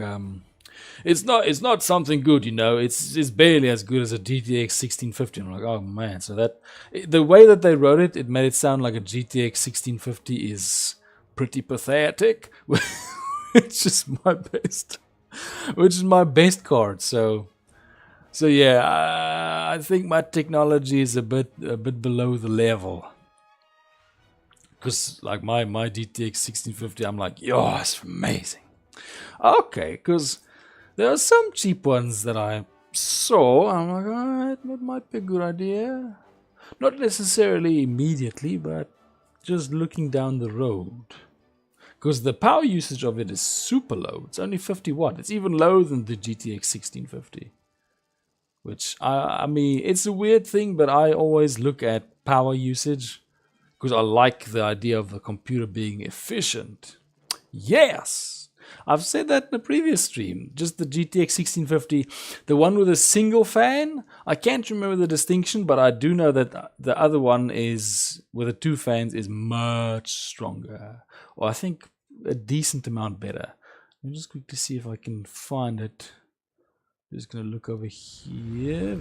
it's not something good, you know. It's barely as good as a GTX 1650. I'm like, oh man. So that the way that they wrote it, it made it sound like a GTX 1650 is pretty pathetic, which is my best card. So yeah, I think my technology is a bit below the level. Because like my GTX 1650, I'm like, yo, it's amazing. Okay, because there are some cheap ones that I saw. I'm like, alright, that might be a good idea. Not necessarily immediately, but just looking down the road. Because the power usage of it is super low. It's only 50 watt. It's even lower than the GTX 1650. Which, I mean, it's a weird thing, but I always look at power usage because I like the idea of the computer being efficient. Yes! I've said that in a previous stream. Just the GTX 1650, the one with a single fan. I can't remember the distinction, but I do know that the other one is with the 2 fans is much stronger. Or I think a decent amount better. Let me just quickly see if I can find it. Just gonna look over here.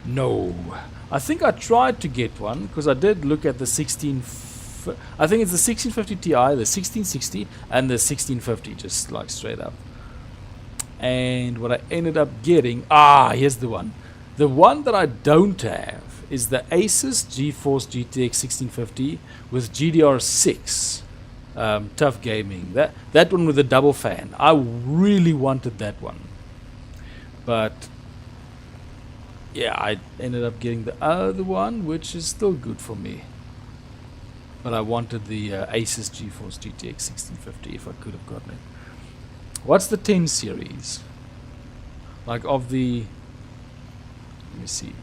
No, I think I tried to get one because I did look at the I think it's the 1650 Ti, the 1660, and the 1650, just like straight up. And what I ended up getting, here's the one. The one that I don't have is the Asus GeForce GTX 1650 with GDR6. Tough gaming. That one with the double fan. I really wanted that one, but yeah, I ended up getting the other one, which is still good for me. But I wanted the Asus GeForce GTX 1650 if I could have gotten it. What's the 10 series? Like of the... Let me see.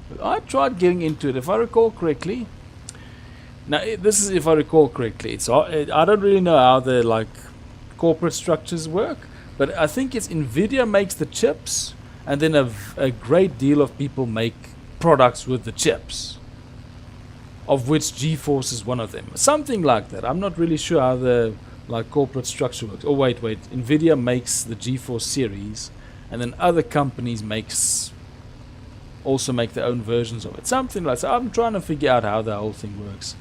But I tried getting into it, if I recall correctly. Now, this is if I recall correctly. I don't really know how the like corporate structures work, but I think it's Nvidia makes the chips, and then a great deal of people make products with the chips, of which GeForce is one of them. Something like that. I'm not really sure how the like corporate structure works. Oh wait, Nvidia makes the GeForce series, and then other companies also make their own versions of it. Something like that. So I'm trying to figure out how the whole thing works.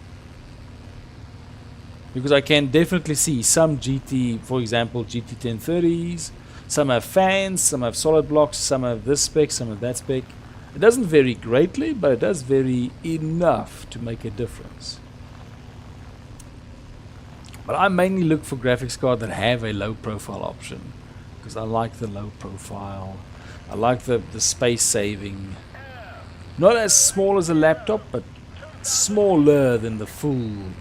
Because I can definitely see some for example, GT 1030s, some have fans, some have solid blocks, some have this spec, some have that spec. It doesn't vary greatly, but it does vary enough to make a difference. But I mainly look for graphics cards that have a low profile option, because I like the low profile. I like the space saving. Not as small as a laptop, but smaller than the full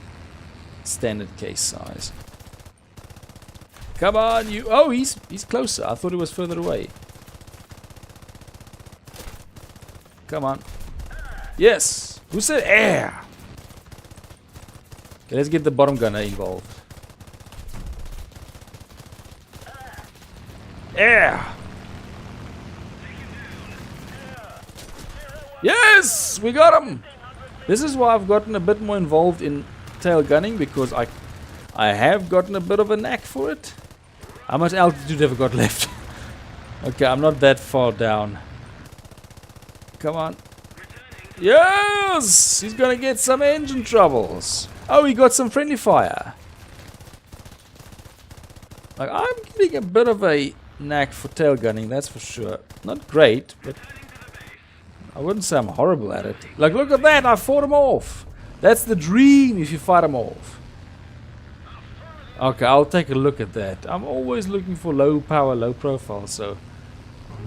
standard case size. Come on, you. Oh, he's closer. I thought he was further away. Come on. Yes. Who said air? Okay, let's get the bottom gunner involved. Air. Yes, we got him. This is why I've gotten a bit more involved in tail gunning, because I have gotten a bit of a knack for it. How much altitude have I got left? Okay, I'm not that far down. Come on. Yes! He's gonna get some engine troubles. Oh, he got some friendly fire. Like, I'm getting a bit of a knack for tail gunning, that's for sure. Not great, but I wouldn't say I'm horrible at it. Like, look at that, I fought him off. That's the dream if you fight him off. Okay, I'll take a look at that. I'm always looking for low power, low profile, so...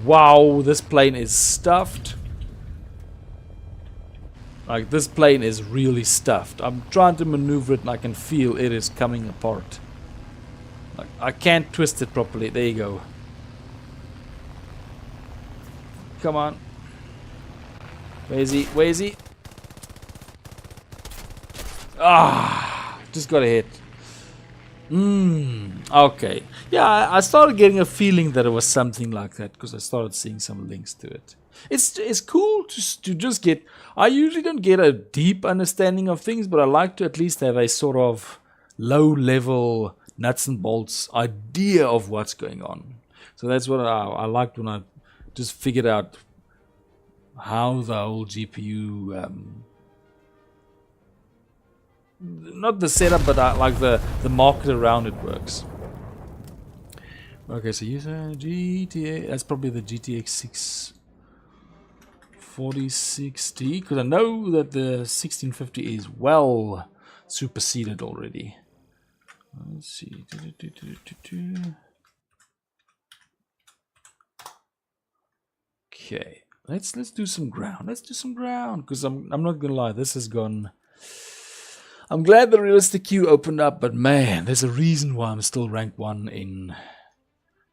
Wow, this plane is stuffed. Like, this plane is really stuffed. I'm trying to maneuver it and I can feel it is coming apart. Like, I can't twist it properly. There you go. Come on. Where is he? Where is he? Ah, just got a hit. Okay. Yeah, I started getting a feeling that it was something like that because I started seeing some links to it. It's cool to just get. I usually don't get a deep understanding of things, but I like to at least have a sort of low level nuts and bolts idea of what's going on. So that's what I liked when I just figured out how the whole GPU. Not the setup, but like the market around it works. Okay, so use a GTA. That's probably the GTX 64060, because I know that the 1650 is well superseded already. Let's see. Okay, let's do some ground. Let's do some ground, because I'm not gonna lie, this has gone. I'm glad the realistic queue opened up, but man, there's a reason why I'm still rank 1 in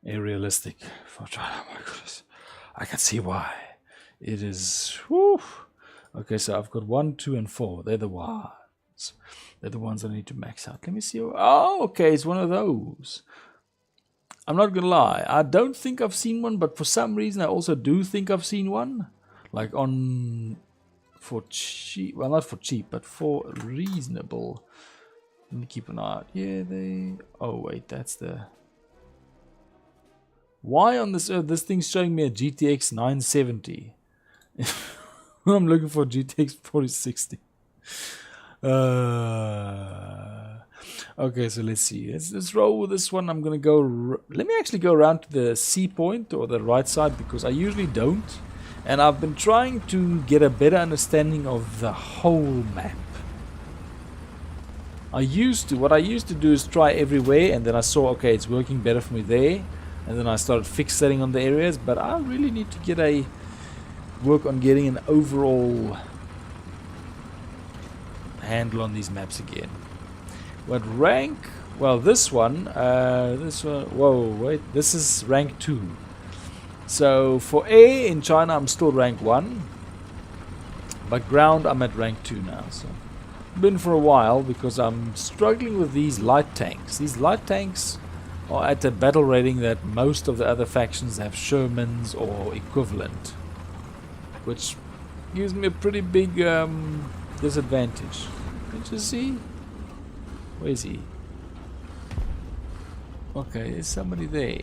a realistic for China. Oh my goodness, I can see why. It is. Whew. Okay, so I've got 1, 2, and 4. They're the ones. They're the ones I need to max out. Let me see. Oh, okay, it's one of those. I'm not gonna lie, I don't think I've seen one, but for some reason I also do think I've seen one, like on. For cheap, well, not for cheap, but for reasonable. Let me keep an eye out. Yeah, they. Oh wait, that's the. Why on this earth this thing's showing me a GTX 970? I'm looking for GTX 4060. Okay, so let's see. Let's roll with this one. I'm gonna go. Let me actually go around to the C point or the right side because I usually don't. And I've been trying to get a better understanding of the whole map. What I used to do is try everywhere, and then I saw, okay, it's working better for me there, and then I started fixating on the areas, but I really need to get work on getting an overall handle on these maps again. What rank? Well, this one, whoa, wait, this is rank 2. So for air in China, I'm still rank 1, but ground I'm at rank 2 now. So been for a while because I'm struggling with these light tanks. These light tanks are at a battle rating that most of the other factions have Shermans or equivalent, which gives me a pretty big disadvantage. Did you see? Where is he? Okay, there's somebody there.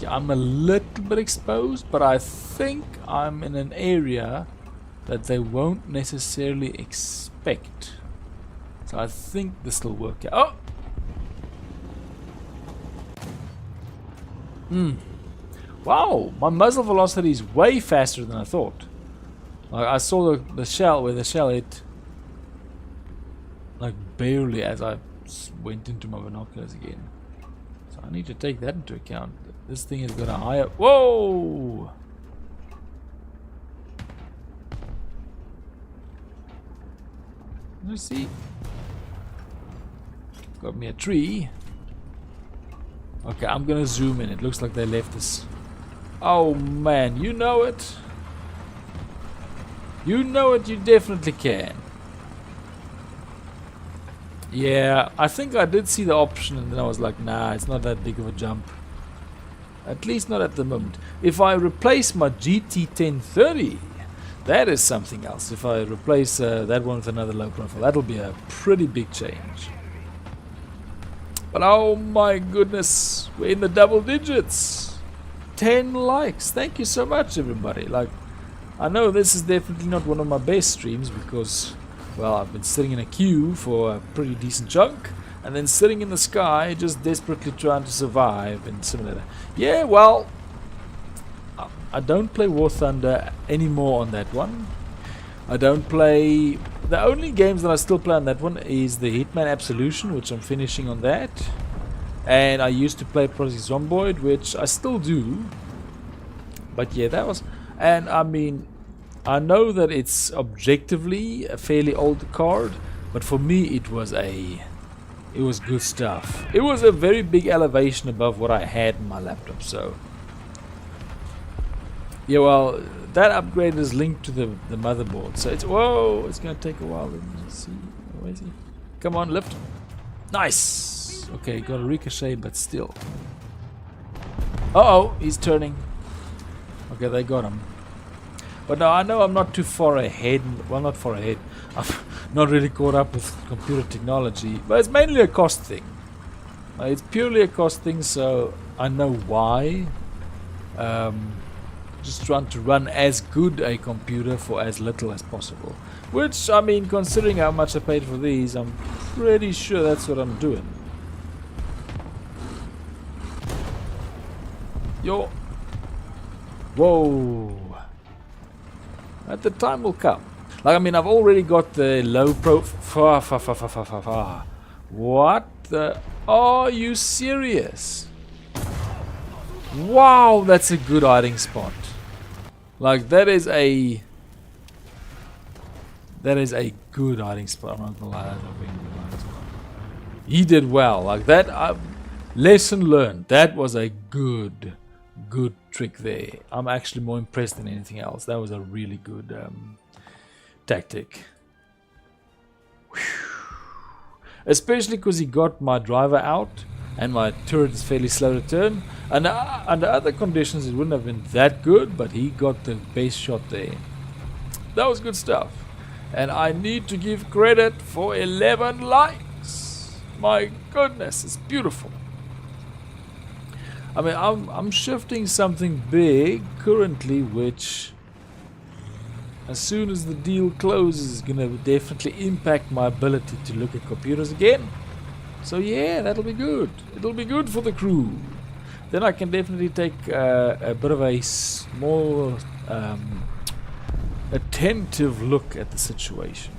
I'm a little bit exposed, but I think I'm in an area that they won't necessarily expect. So I think this will work out. Oh! Wow, my muzzle velocity is way faster than I thought. Like I saw the shell where the shell hit like barely as I went into my binoculars again. So I need to take that into account. This thing has got a higher. Whoa! Let's see. Got me a tree. Okay, I'm gonna zoom in. It looks like they left us. Oh man, you know it. You know it, you definitely can. Yeah, I think I did see the option and then I was like, nah, it's not that big of a jump. At least not at the moment. If I replace my GT 1030, that is something else. If I replace that one with another low profile, that'll be a pretty big change. But oh my goodness, we're in the double digits. 10 likes. Thank you so much, everybody. Like, I know this is definitely not one of my best streams because, well, I've been sitting in a queue for a pretty decent chunk. And then sitting in the sky, just desperately trying to survive in Simulator. Yeah, well, I don't play War Thunder anymore on that one. I don't play. The only games that I still play on that one is the Hitman Absolution, which I'm finishing on that. And I used to play Project Zomboid, which I still do. But yeah, that was. And I mean, I know that it's objectively a fairly old card, but for me it was good stuff. It was a very big elevation above what I had in my laptop, so yeah, well, that upgrade is linked to the motherboard, so it's, whoa, it's gonna take a while. Let me see. Where is he? Come on, lift. Nice. Okay, got a ricochet, but still. Uh-oh, he's turning. Okay, they got him. But now I know I'm not too far ahead. Well, not far ahead. I'm not really caught up with computer technology. But it's mainly a cost thing. It's purely a cost thing, so I know why. Just trying to run as good a computer for as little as possible. Which, I mean, considering how much I paid for these, I'm pretty sure that's what I'm doing. Yo. Whoa. At the time will come. Like, I mean, I've already got the low profile. What the? Are you serious? Wow, that's a good hiding spot. Like, that is a good hiding spot. I'm not gonna lie, that's a very good hiding spot. He did well. Like that, lesson learned. That was a good trick there. I'm actually more impressed than anything else. That was a really good tactic. Whew. Especially because he got my driver out and my turret is fairly slow to turn. And under other conditions it wouldn't have been that good, but he got the base shot there. That was good stuff. And I need to give credit for 11 likes. My goodness, it's beautiful. I mean, I'm shifting something big currently, which as soon as the deal closes is going to definitely impact my ability to look at computers again. So yeah, that'll be good. It'll be good for the crew. Then I can definitely take a bit of a small attentive look at the situation,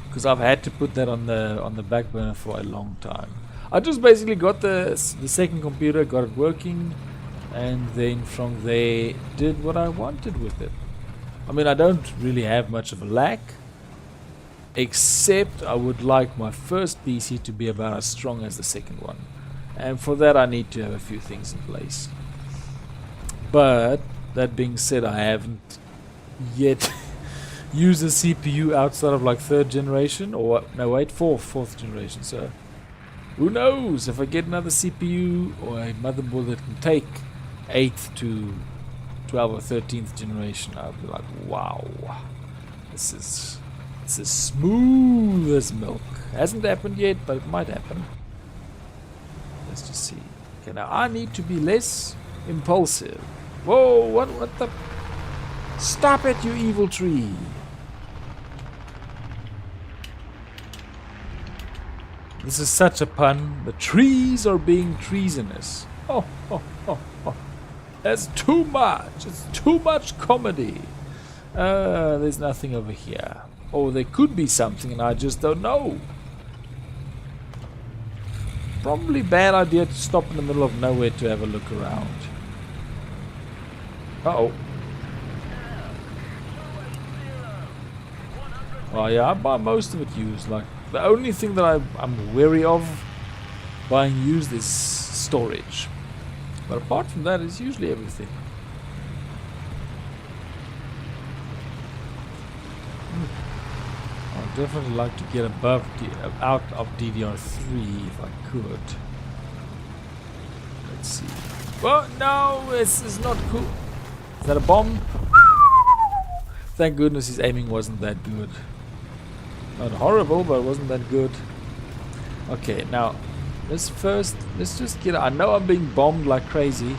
because I've had to put that on the back burner for a long time. I just basically got the second computer, got it working, and then from there did what I wanted with it. I mean, I don't really have much of a lack, except I would like my first PC to be about as strong as the second one, and for that I need to have a few things in place. But that being said, I haven't yet used a CPU outside of like 3rd generation, or no wait, 4th generation. So who knows, if I get another CPU or a motherboard that can take 8th to 12th or 13th generation, I'll be like, wow, this is smooth as milk. Hasn't happened yet, but it might happen. Let's just see. Okay, now I need to be less impulsive. Whoa, what the? Stop it, you evil tree. This is such a pun. The trees are being treasonous. Oh. That's too much. It's too much comedy. There's nothing over here. Oh, there could be something and I just don't know. Probably bad idea to stop in the middle of nowhere to have a look around. Uh-oh. Oh yeah, I buy most of it used. Like, the only thing that I'm wary of buying used is storage. But apart from that, it's usually everything. I'd definitely like to get out of DDR3 if I could. Let's see. Well, no, this is not cool. Is that a bomb? Thank goodness his aiming wasn't that good. Not horrible, but it wasn't that good. Okay, now let's just get. I know I'm being bombed like crazy,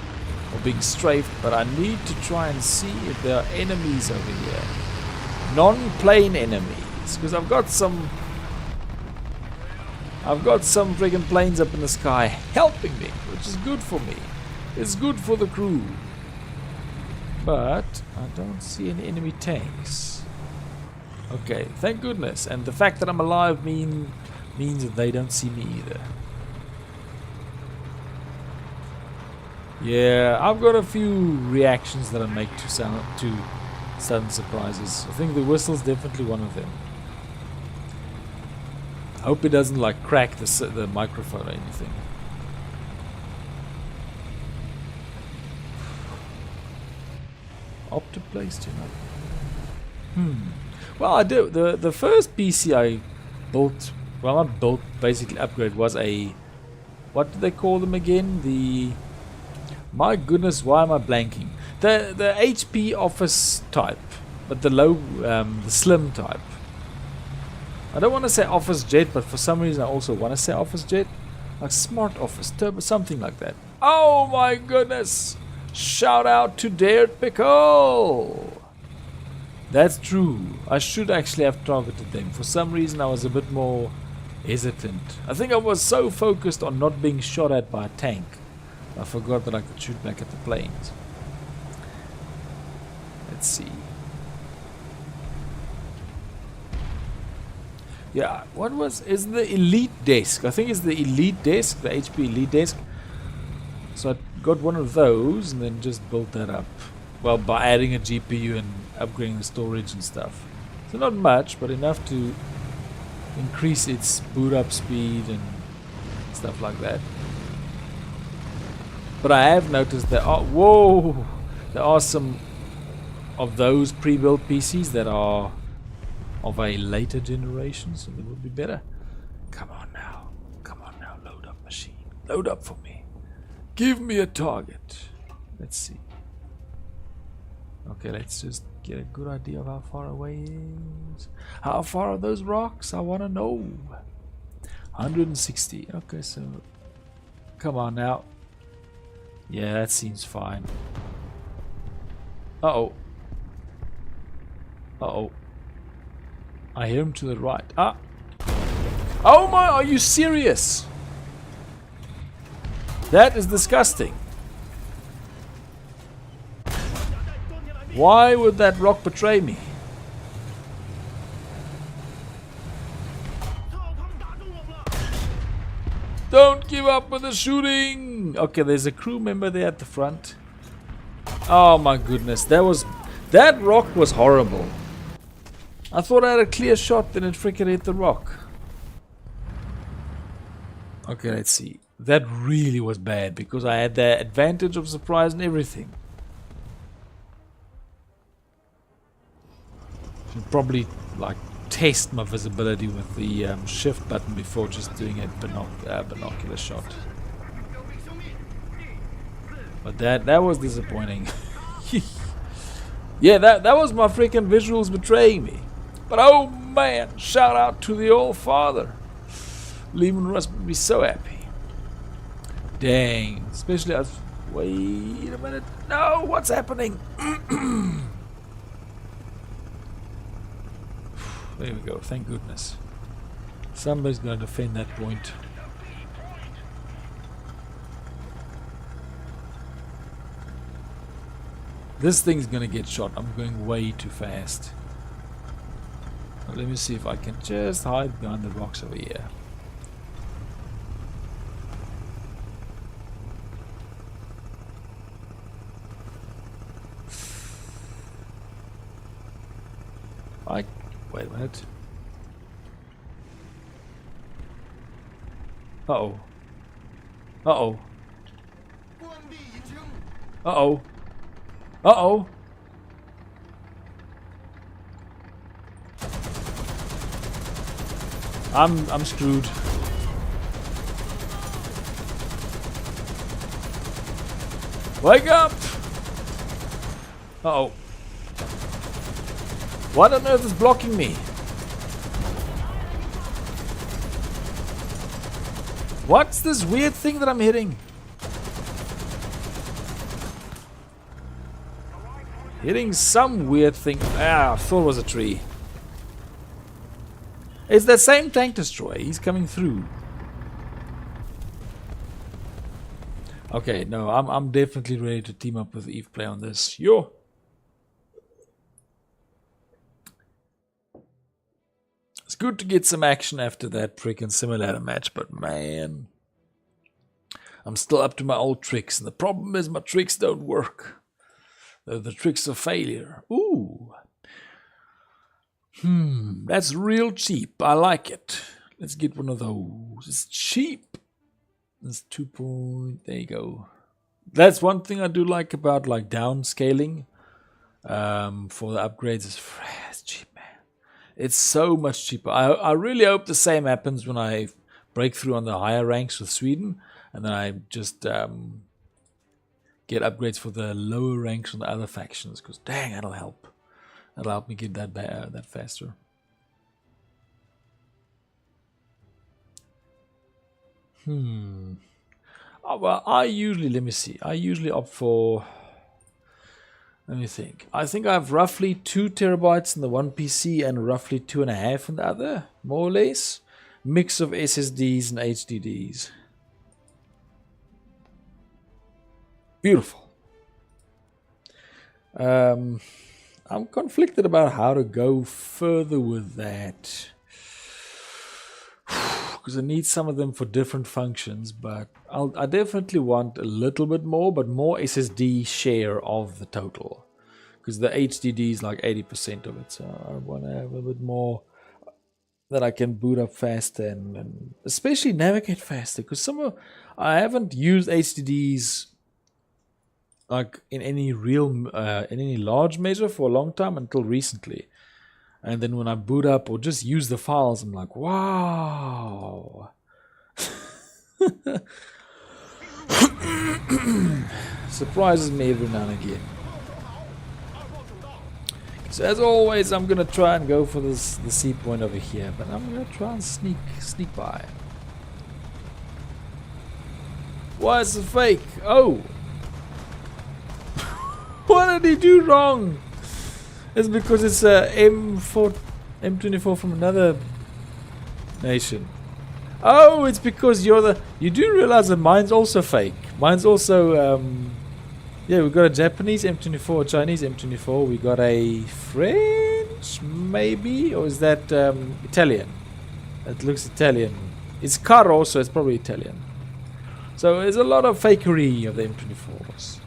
or being strafed, but I need to try and see if there are enemies over here. Non-plane enemies, because I've got some friggin' planes up in the sky helping me, which is good for me. It's good for the crew. But I don't see any enemy tanks. Okay, thank goodness. And the fact that I'm alive means that they don't see me either. Yeah, I've got a few reactions that I make to sudden surprises. I think the whistle's definitely one of them. I hope it doesn't like crack the microphone or anything. Optoplace too much. Well, I do. The first PC I built, well, not built, basically upgrade, was a, what do they call them again? The, my goodness, why am I blanking? The HP Office type, but the low, the slim type. I don't want to say Office Jet, but for some reason I also want to say Office Jet. Like Smart Office, Turbo, something like that. Oh my goodness! Shout out to Dared Pickle! That's true. I should actually have targeted them. For some reason I was a bit more hesitant. I think I was so focused on not being shot at by a tank, I forgot that I could shoot back at the planes. Let's see. Yeah, what was, is the Elite Desk? I think it's the Elite Desk, the HP Elite Desk. So I got one of those and then just built that up. Well, by adding a GPU and upgrading the storage and stuff. So not much, but enough to increase its boot up speed and stuff like that. But I have noticed there are, whoa, there are some of those pre-built PCs that are of a later generation, so they would be better. Come on now, load up machine, load up for me. Give me a target. Let's see. Okay, let's just get a good idea of how far away it is. How far are those rocks? I want to know. 160. Okay, so come on now. Yeah, that seems fine. Uh-oh. Uh-oh. I hear him to the right. Ah! Oh my, are you serious? That is disgusting. Why would that rock betray me? Don't give up with the shooting! Okay, there's a crew member there at the front. Oh my goodness, that rock was horrible. I thought I had a clear shot, then it freaking hit the rock. Okay, let's see. That really was bad because I had the advantage of surprise and everything. Should probably like test my visibility with the shift button before just doing a binocular shot. But that was disappointing. Yeah, that was my freaking visuals betraying me. But oh man, shout out to the All Father. Lehman Russ would be so happy. Dang, especially as, wait a minute. No, what's happening? There we go, thank goodness. Somebody's going to defend that point. This thing's going to get shot. I'm going way too fast. Well, let me see if I can just hide behind the rocks over here. Wait a minute. Uh-oh. Uh-oh. Uh-oh. Uh-oh. I'm screwed. Wake up! Uh-oh. What on earth is blocking me? What's this weird thing that I'm hitting? Hitting some weird thing. Ah, I thought it was a tree. It's that same tank destroyer. He's coming through. Okay, no, I'm definitely ready to team up with Eve Play on this. Yo. It's good to get some action after that freaking simulator match, but man, I'm still up to my old tricks, and the problem is my tricks don't work. They're the tricks of failure. Ooh. That's real cheap. I like it. Let's get one of those. It's cheap. It's 2 point. There you go. That's one thing I do like about like downscaling for the upgrades. It's cheap, man. It's so much cheaper. I really hope the same happens when I break through on the higher ranks with Sweden, and then I just get upgrades for the lower ranks on the other factions, because dang, that'll help. That'll help me get that faster. Oh, well, let me see. I usually opt for, let me think. I think I have roughly 2 terabytes in the one PC and roughly 2.5 in the other, more or less. Mix of SSDs and HDDs. Beautiful. I'm conflicted about how to go further with that. Because I need some of them for different functions, but I definitely want a little bit more, but more SSD share of the total. Because the HDD is like 80% of it, so I want to have a bit more that I can boot up faster and especially navigate faster. Because I haven't used HDDs like in any large measure for a long time until recently. And then when I boot up or just use the files, I'm like, wow. Surprises me every now and again. So as always, I'm going to try and go for the C point over here. But I'm going to try and sneak by. Why is it fake? Oh. What did he do wrong? It's because it's a M24 from another nation. Oh, it's because you do realize that mine's also fake. Mine's also, yeah, we got a Japanese M24, a Chinese M24. We got a French, maybe? Or is that Italian? It looks Italian. It's Caro, so it's probably Italian. So there's a lot of fakery of the M24s.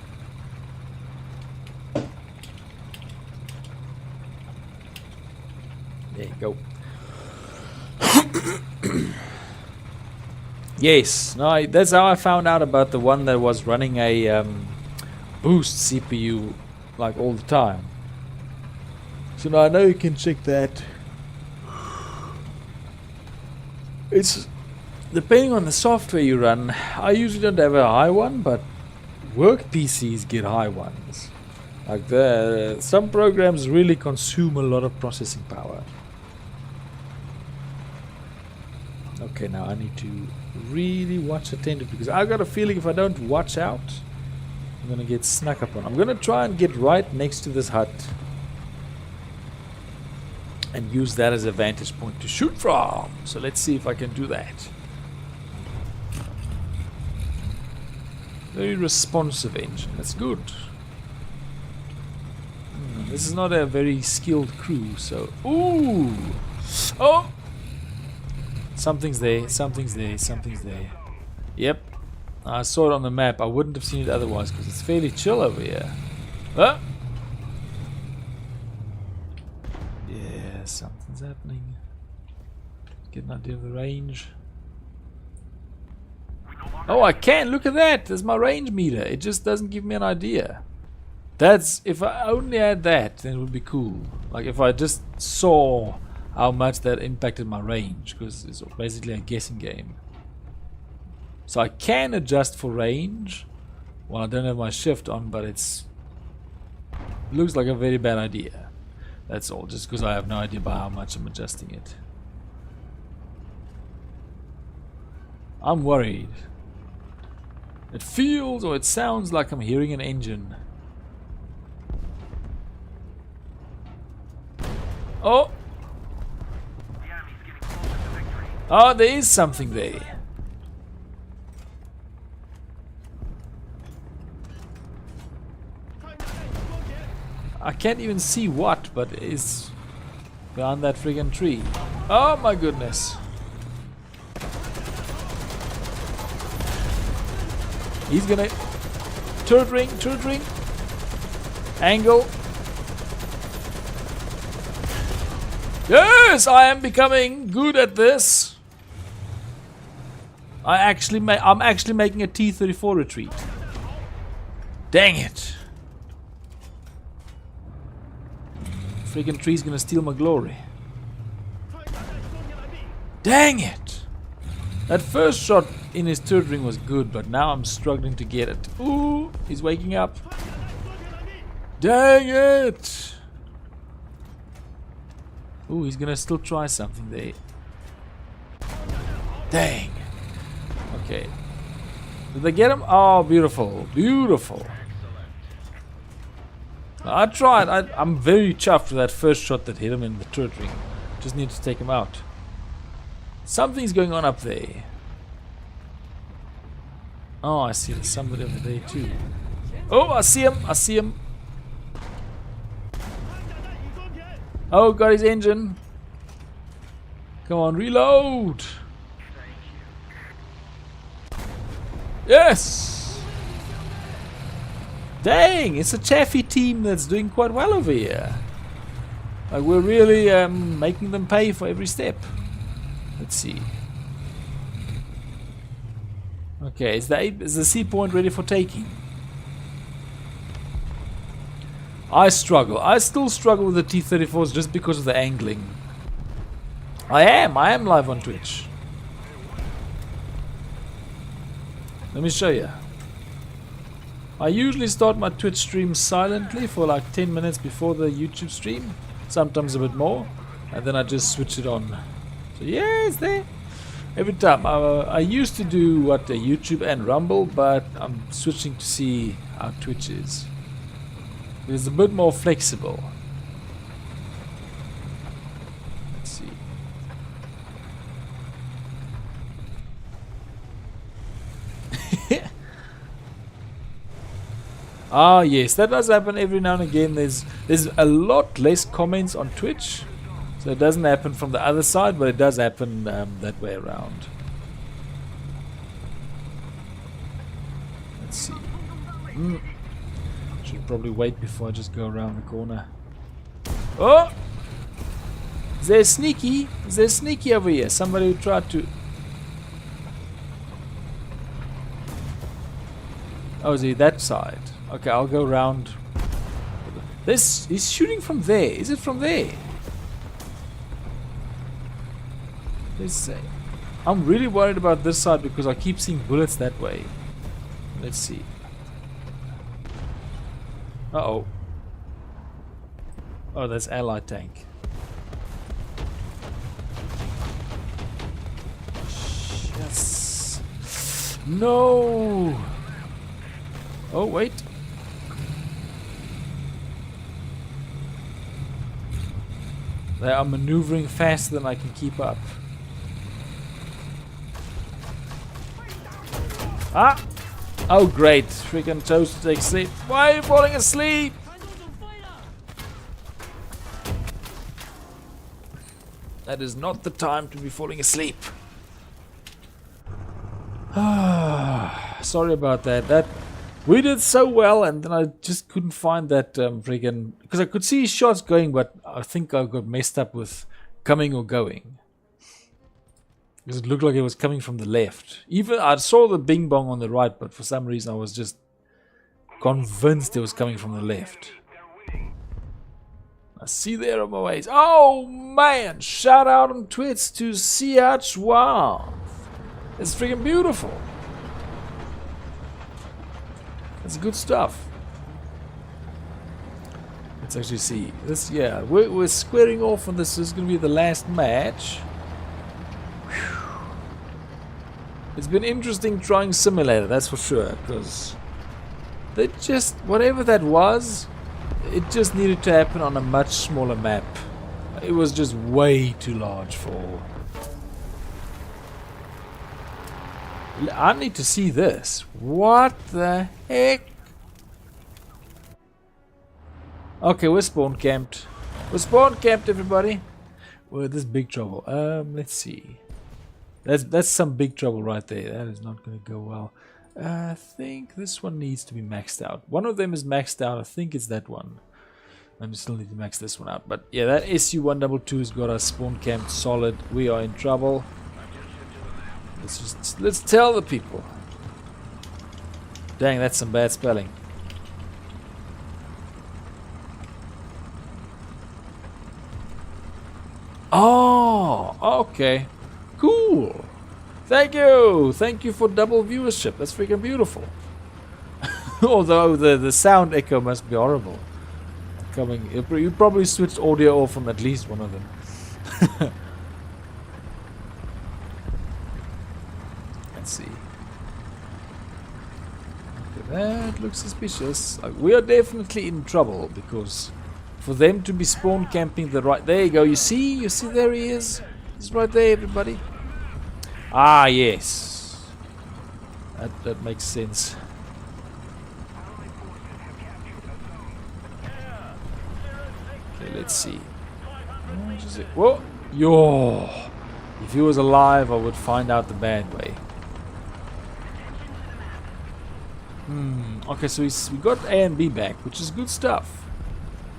There you go. Yes, no, that's how I found out about the one that was running a boost CPU like all the time. So now I know you can check that. It's depending on the software you run. I usually don't have a high one, but work PCs get high ones. Like some programs really consume a lot of processing power. Okay, now I need to really watch attentively because I got a feeling if I don't watch out, I'm gonna get snuck up on. I'm gonna try and get right next to this hut and use that as a vantage point to shoot from. So let's see if I can do that. Very responsive engine. That's good. This is not a very skilled crew, so ooh, oh. Something's there, something's there, something's there. Yep, I saw it on the map. I wouldn't have seen it otherwise because it's fairly chill over here. Huh? Yeah, something's happening. Get an idea of the range. Oh, I can! Look at that! There's my range meter. It just doesn't give me an idea. That's, if I only had that, then it would be cool. Like if I just saw how much that impacted my range, because it's basically a guessing game. So I can adjust for range when I don't have my shift on, but it looks like a very bad idea. That's all, just because I have no idea by how much I'm adjusting it. I'm worried. It feels or it sounds like I'm hearing an engine. Oh! Oh, there is something there. I can't even see what, but it is behind that friggin' tree. Oh my goodness. He's gonna turret ring, angle. Yes, I am becoming good at this. I'm actually making a T-34 retreat. Dang it. Freaking tree's gonna steal my glory. Dang it! That first shot in his turret ring was good, but now I'm struggling to get it. Ooh, he's waking up. Dang it! Ooh, he's gonna still try something there. Dang. Okay. Did they get him? Oh, beautiful. Beautiful. I tried. I'm very chuffed with that first shot that hit him in the turret ring. Just need to take him out. Something's going on up there. Oh, I see. There's somebody over there too. Oh, I see him. I see him. Oh, got his engine. Come on, reload. Yes. Dang, it's a Chaffee team that's doing quite well over here. Like, we're really making them pay for every step. Let's see. Okay, is the C point ready for taking? I struggle. I still struggle with the T-34s just because of the angling. I am live on Twitch. Let me show you. I usually start my Twitch stream silently for like 10 minutes before the YouTube stream. Sometimes a bit more. And then I just switch it on. So yeah, it's there. Every time. I used to do YouTube and Rumble, but I'm switching to see how Twitch is. It's a bit more flexible. Let's see. Ah, yes, that does happen every now and again. There's a lot less comments on Twitch, so it doesn't happen from the other side, but it does happen that way around. Let's see. Should probably wait before I just go around the corner. Oh! Is there sneaky? Is there sneaky over here? Somebody who tried to... Oh, is he that side? Okay, I'll go around. He's shooting from there. Is it from there? Let's see. I'm really worried about this side because I keep seeing bullets that way. Let's see. Uh-oh. Oh, that's allied tank. Yes. No. Oh, wait. They are maneuvering faster than I can keep up. Ah! Oh, great. Freaking chose to take sleep. Why are you falling asleep? That is not the time to be falling asleep. Sorry about that. We did so well, and then I just couldn't find that friggin... Because I could see his shots going, but I think I got messed up with coming or going. Because it looked like it was coming from the left. Even I saw the bing bong on the right, but for some reason I was just convinced it was coming from the left. I see there on my ways. Oh man! Shout out on Twitch to CH. Wow! It's freaking beautiful. It's good stuff. Let's actually see this. Yeah, we're squaring off, and this is going to be the last match. Whew. It's been interesting trying simulator, that's for sure, because they just, whatever that was, it just needed to happen on a much smaller map. It was just way too large for... I need to see this. What the heck? Okay, we're spawn camped. We're spawn camped, everybody. Well, this is big trouble. Let's see. That's some big trouble right there. That is not going to go well. I think this one needs to be maxed out. One of them is maxed out. I think it's that one. I still need to max this one out. But yeah, that SU-122's got us spawn camped solid. We are in trouble. Let's tell the people. Dang, that's some bad spelling. Oh, okay. Thank you! Thank you for double viewership. That's freaking beautiful. Although the sound echo must be horrible. Coming, you probably switched audio off from at least one of them. Let's see. Okay, that looks suspicious. We are definitely in trouble because for them to be spawn camping the right... There you go. You see there he is. He's right there, everybody. Ah, yes. That makes sense. Okay, let's see. Whoa! Yo! If he was alive, I would find out the bad way. Okay, so we got A and B back, which is good stuff.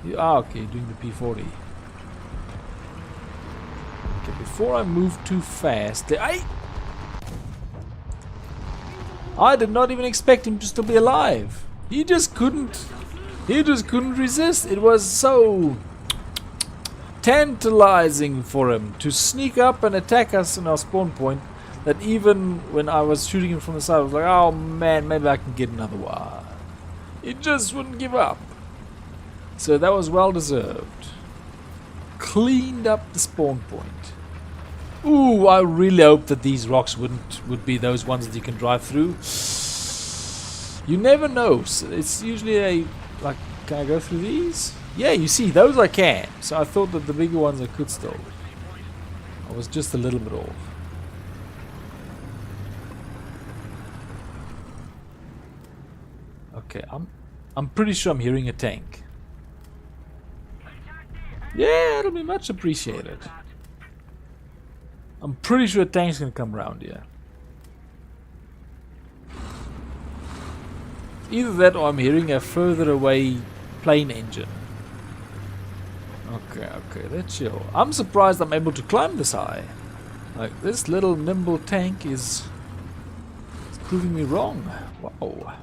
Okay, doing the P40. Okay, before I move too fast, I did not even expect him to still be alive. He just couldn't resist. It was so tantalizing for him to sneak up and attack us in our spawn point that even when I was shooting him from the side, I was like, oh man, maybe I can get another one. He just wouldn't give up. So that was well deserved. Cleaned up the spawn point. Ooh, I really hope that these rocks would be those ones that you can drive through. You never know. So it's usually a like, can I go through these? Yeah, you see, those I can. So I thought that the bigger ones I could still. I was just a little bit off. Okay, I'm pretty sure I'm hearing a tank. Yeah, it'll be much appreciated. I'm pretty sure a tank's gonna come around here. Either that or I'm hearing a further away plane engine. Okay, let's chill. I'm surprised I'm able to climb this high. Like, this little nimble tank is proving me wrong. Wow.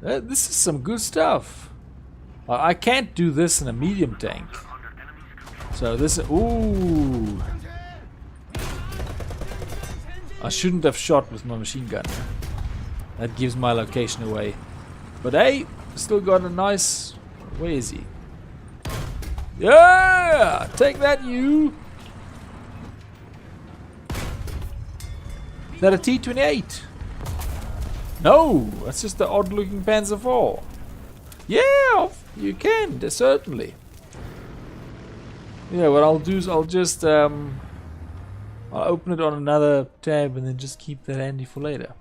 This is some good stuff. I can't do this in a medium tank. So this... Ooh. I shouldn't have shot with my machine gun. That gives my location away. But hey, still got a nice... Where is he? Yeah! Take that, you! Is that a T-28? No! That's just the odd-looking Panzer IV. Yeah! You can, certainly. Yeah, what I'll do is I'll just... I'll open it on another tab and then just keep that handy for later.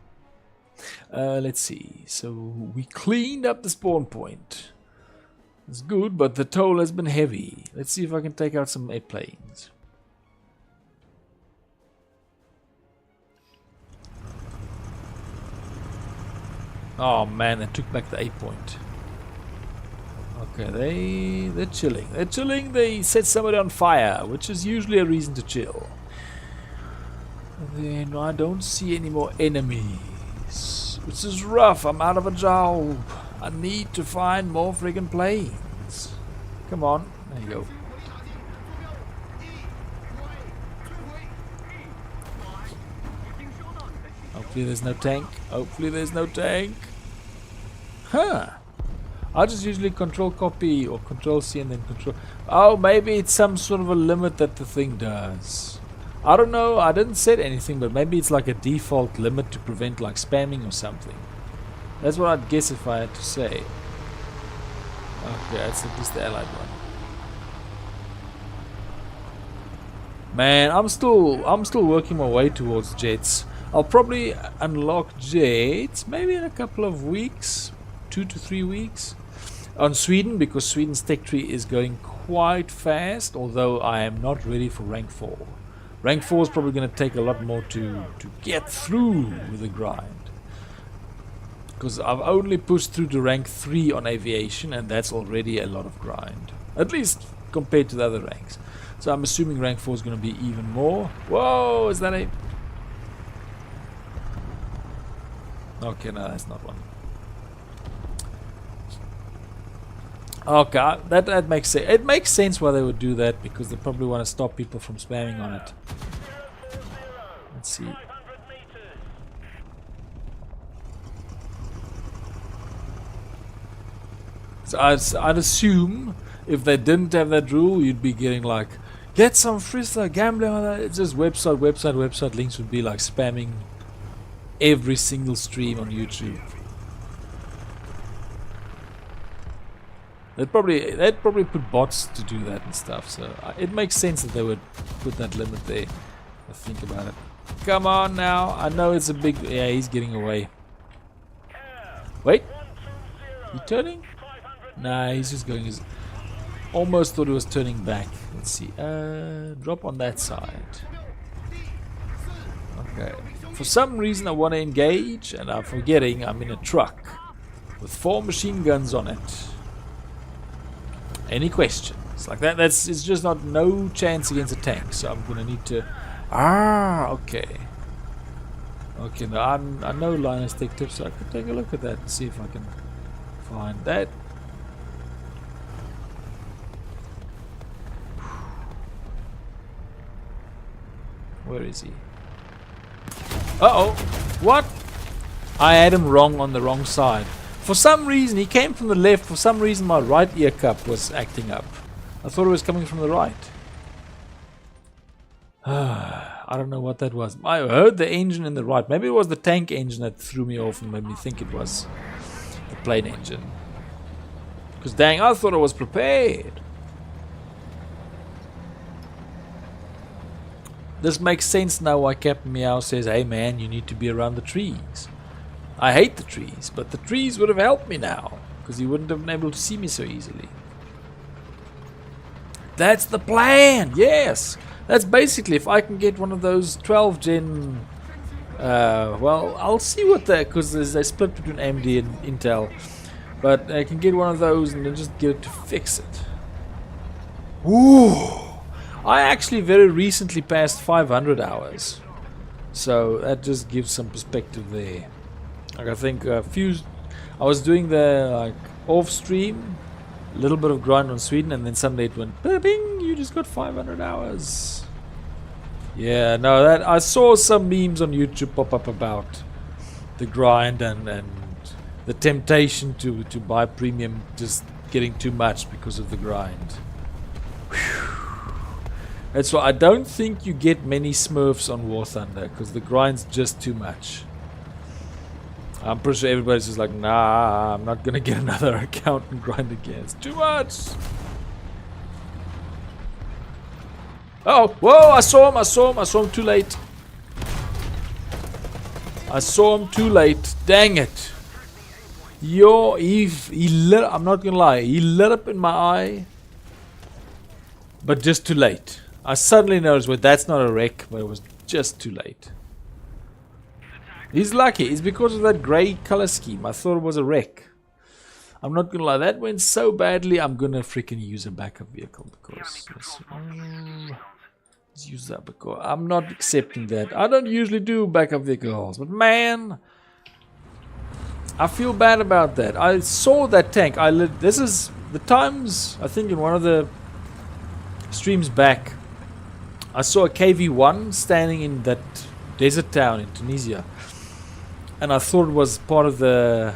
Let's see. So we cleaned up the spawn point. It's good, but the toll has been heavy. Let's see if I can take out some airplanes. Oh man, they took back the 8 point. Okay, they're chilling. They're chilling. They set somebody on fire, which is usually a reason to chill. Then I don't see any more enemies. This is rough. I'm out of a job. I need to find more friggin' planes. Come on. There you go. Hopefully there's no tank. Hopefully there's no tank. Huh. I just usually control copy or control C and then control... Oh, maybe it's some sort of a limit that the thing does. I don't know, I didn't set anything, but maybe it's like a default limit to prevent like spamming or something. That's what I'd guess if I had to say. Okay, that's at least the allied one. Man, I'm still working my way towards jets. I'll probably unlock jets maybe in a couple of weeks, 2 to 3 weeks. On Sweden, because Sweden's tech tree is going quite fast, although I am not ready for rank 4. Rank 4 is probably going to take a lot more to get through with the grind. Because I've only pushed through to rank 3 on aviation, and that's already a lot of grind. At least compared to the other ranks. So I'm assuming rank 4 is going to be even more. Whoa, is that a... Okay, no, that's not one. Okay, that makes sense. It makes sense why they would do that, because they probably want to stop people from spamming on it. Let's see. So I'd assume if they didn't have that rule, you'd be getting like, get some Frizzler gambling on that. It's just website links would be like spamming every single stream on YouTube. They'd probably put bots to do that and stuff. So it makes sense that they would put that limit there. I think about it. Come on now. I know it's a big. Yeah, he's getting away. Wait. He turning? Nah, he's just going. His. Almost thought he was turning back. Let's see. Drop on that side. Okay. For some reason I want to engage, and I'm forgetting I'm in a truck with 4 machine guns on it. Any questions? Like that? It's just not no chance against a tank. So I'm gonna need to. Okay. Okay. Now I know Linus Tech Tips, so I could take a look at that and see if I can find that. Where is he? Uh-oh. What? I had him wrong on the wrong side. For some reason, he came from the left. For some reason, my right ear cup was acting up. I thought it was coming from the right. I don't know what that was. I heard the engine in the right. Maybe it was the tank engine that threw me off and made me think it was the plane engine. Because dang, I thought I was prepared. This makes sense now why Captain Meow says, hey man, you need to be around the trees. I hate the trees, but the trees would have helped me now, because he wouldn't have been able to see me so easily. That's the plan, yes! That's basically, if I can get one of those 12 gen... well, I'll see what they... because they split between AMD and Intel. But I can get one of those and then just get it to fix it. Ooh! I actually very recently passed 500 hours, so that just gives some perspective there. Like I think I was doing the like off stream, a little bit of grind on Sweden, and then suddenly it went bing, you just got 500 hours. Yeah, no, that I saw some memes on YouTube pop up about the grind and the temptation to buy premium just getting too much because of the grind. Whew. That's why I don't think you get many Smurfs on War Thunder, because the grind's just too much. I'm pretty sure everybody's just like, nah, I'm not gonna get another account and grind again. It's too much. Oh, whoa, I saw him too late. I saw him too late. Dang it. Yo, he lit, I'm not gonna lie, he lit up in my eye, but just too late. I suddenly noticed, well, that's not a wreck, but it was just too late. He's lucky. It's because of that grey color scheme. I thought it was a wreck. I'm not gonna lie, that went so badly. I'm gonna freaking use a backup vehicle because let's use that because I'm not accepting that. I don't usually do backup vehicles, but man, I feel bad about that. I saw that tank. This is the times I think in one of the streams back. I saw a KV-1 standing in that desert town in Tunisia, and I thought it was part of the,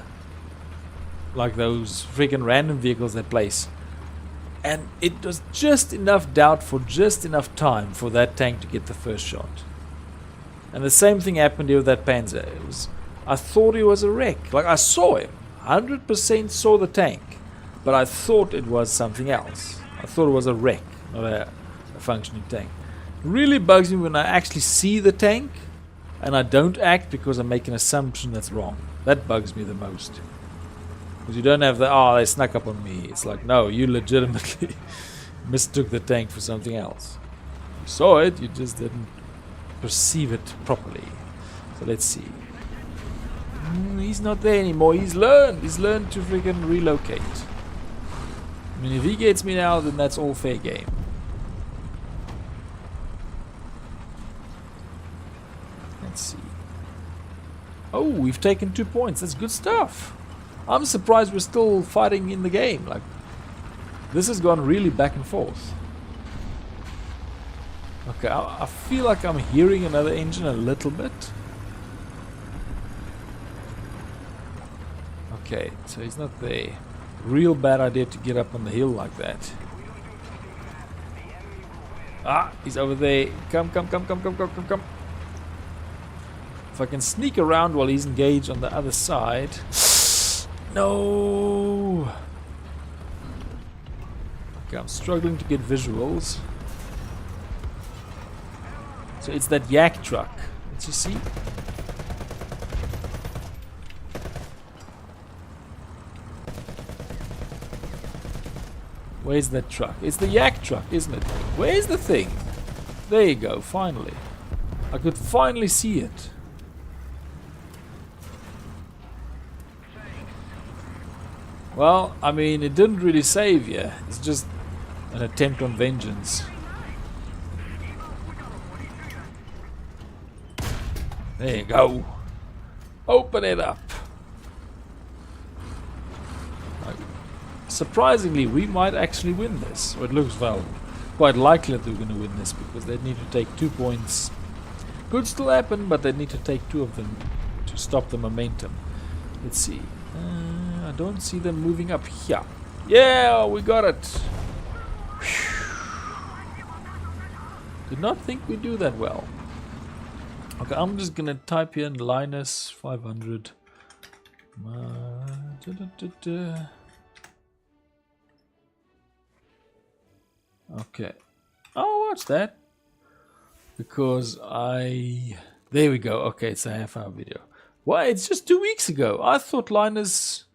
like those freaking random vehicles they place, and it was just enough doubt for just enough time for that tank to get the first shot. And the same thing happened here with that Panzer. I thought he was a wreck. Like I saw him, 100% saw the tank, but I thought it was something else. I thought it was a wreck, not a functioning tank. Really bugs me when I actually see the tank and I don't act because I make an assumption that's wrong. That bugs me the most. Because you don't have the, oh, they snuck up on me. It's like, no, you legitimately mistook the tank for something else. You saw it, you just didn't perceive it properly. So let's see. He's not there anymore. He's learned to freaking relocate. I mean, if he gets me now, then that's all fair game. Let's see. Oh, we've taken 2 points. That's good stuff. I'm surprised we're still fighting in the game. Like, this has gone really back and forth. Okay, I feel like I'm hearing another engine a little bit. Okay, so he's not there. Real bad idea to get up on the hill like that. Ah, he's over there. Come. If I can sneak around while he's engaged on the other side. No! Okay, I'm struggling to get visuals. So it's that yak truck. Did you see? Where's that truck? It's the yak truck, isn't it? Where's the thing? There you go, finally. I could finally see it. Well, I mean, it didn't really save you. It's just an attempt on vengeance. There you go. Open it up. Surprisingly, we might actually win this. Or it looks, well, quite likely that we're going to win this because they need to take 2 points. Could still happen, but they need to take 2 of them to stop the momentum. Let's see. I don't see them moving up here. Yeah, we got it. Did not think we'd do that well. Okay, I'm just gonna type here in Linus 500. Okay. Oh, what's that? Because there we go. Okay, it's a half-hour video. Why? It's just 2 weeks ago. I thought Linus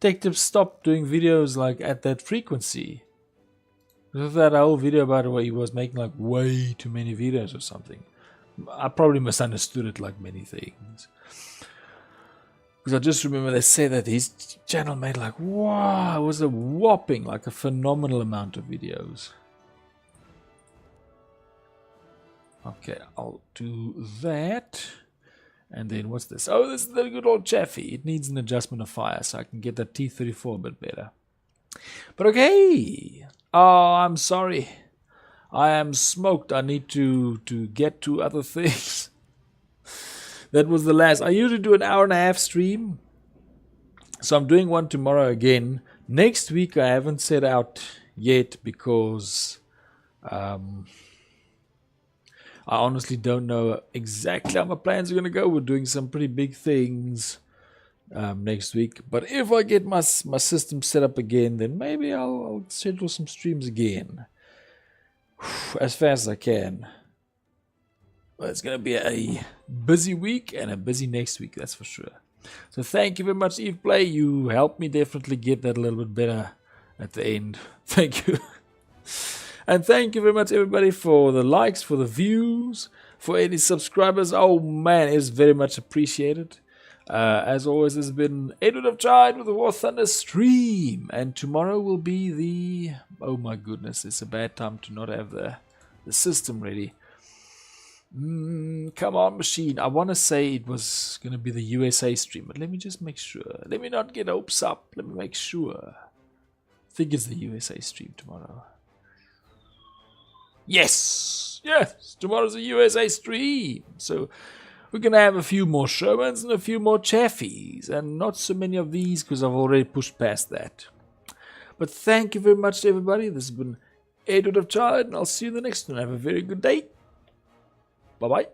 Detective stopped doing videos like at that frequency. Was that whole video about it where he was making like way too many videos or something? I probably misunderstood it like many things. Because I just remember they said that his channel made like, wow, it was a whopping, like a phenomenal amount of videos. Okay, I'll do that. And then what's this? Oh, this is the good old Chaffee. It needs an adjustment of fire, so I can get that T34 a bit better. But okay. Oh, I'm sorry. I am smoked. I need to get to other things. That was the last. I usually do an hour-and-a-half stream. So I'm doing one tomorrow again. Next week I haven't set out yet because I honestly don't know exactly how my plans are going to go. We're doing some pretty big things next week. But if I get my system set up again, then maybe I'll schedule some streams again. As fast as I can. Well, it's going to be a busy week and a busy next week, that's for sure. So thank you very much, Eve Play. You helped me definitely get that a little bit better at the end. Thank you. And thank you very much, everybody, for the likes, for the views, for any subscribers. Oh, man, it's very much appreciated. As always, this has been Edward of Chide with the War Thunder stream. And tomorrow will be the... Oh, my goodness, it's a bad time to not have the system ready. Come on, machine. I want to say it was going to be the USA stream, but let me just make sure. Let me not get hopes up. Let me make sure. I think it's the USA stream tomorrow. Yes! Yes! Tomorrow's a USA stream. So we're going to have a few more Shermans and a few more Chaffies. And not so many of these because I've already pushed past that. But thank you very much to everybody. This has been Edward of Chide, and I'll see you in the next one. Have a very good day. Bye-bye.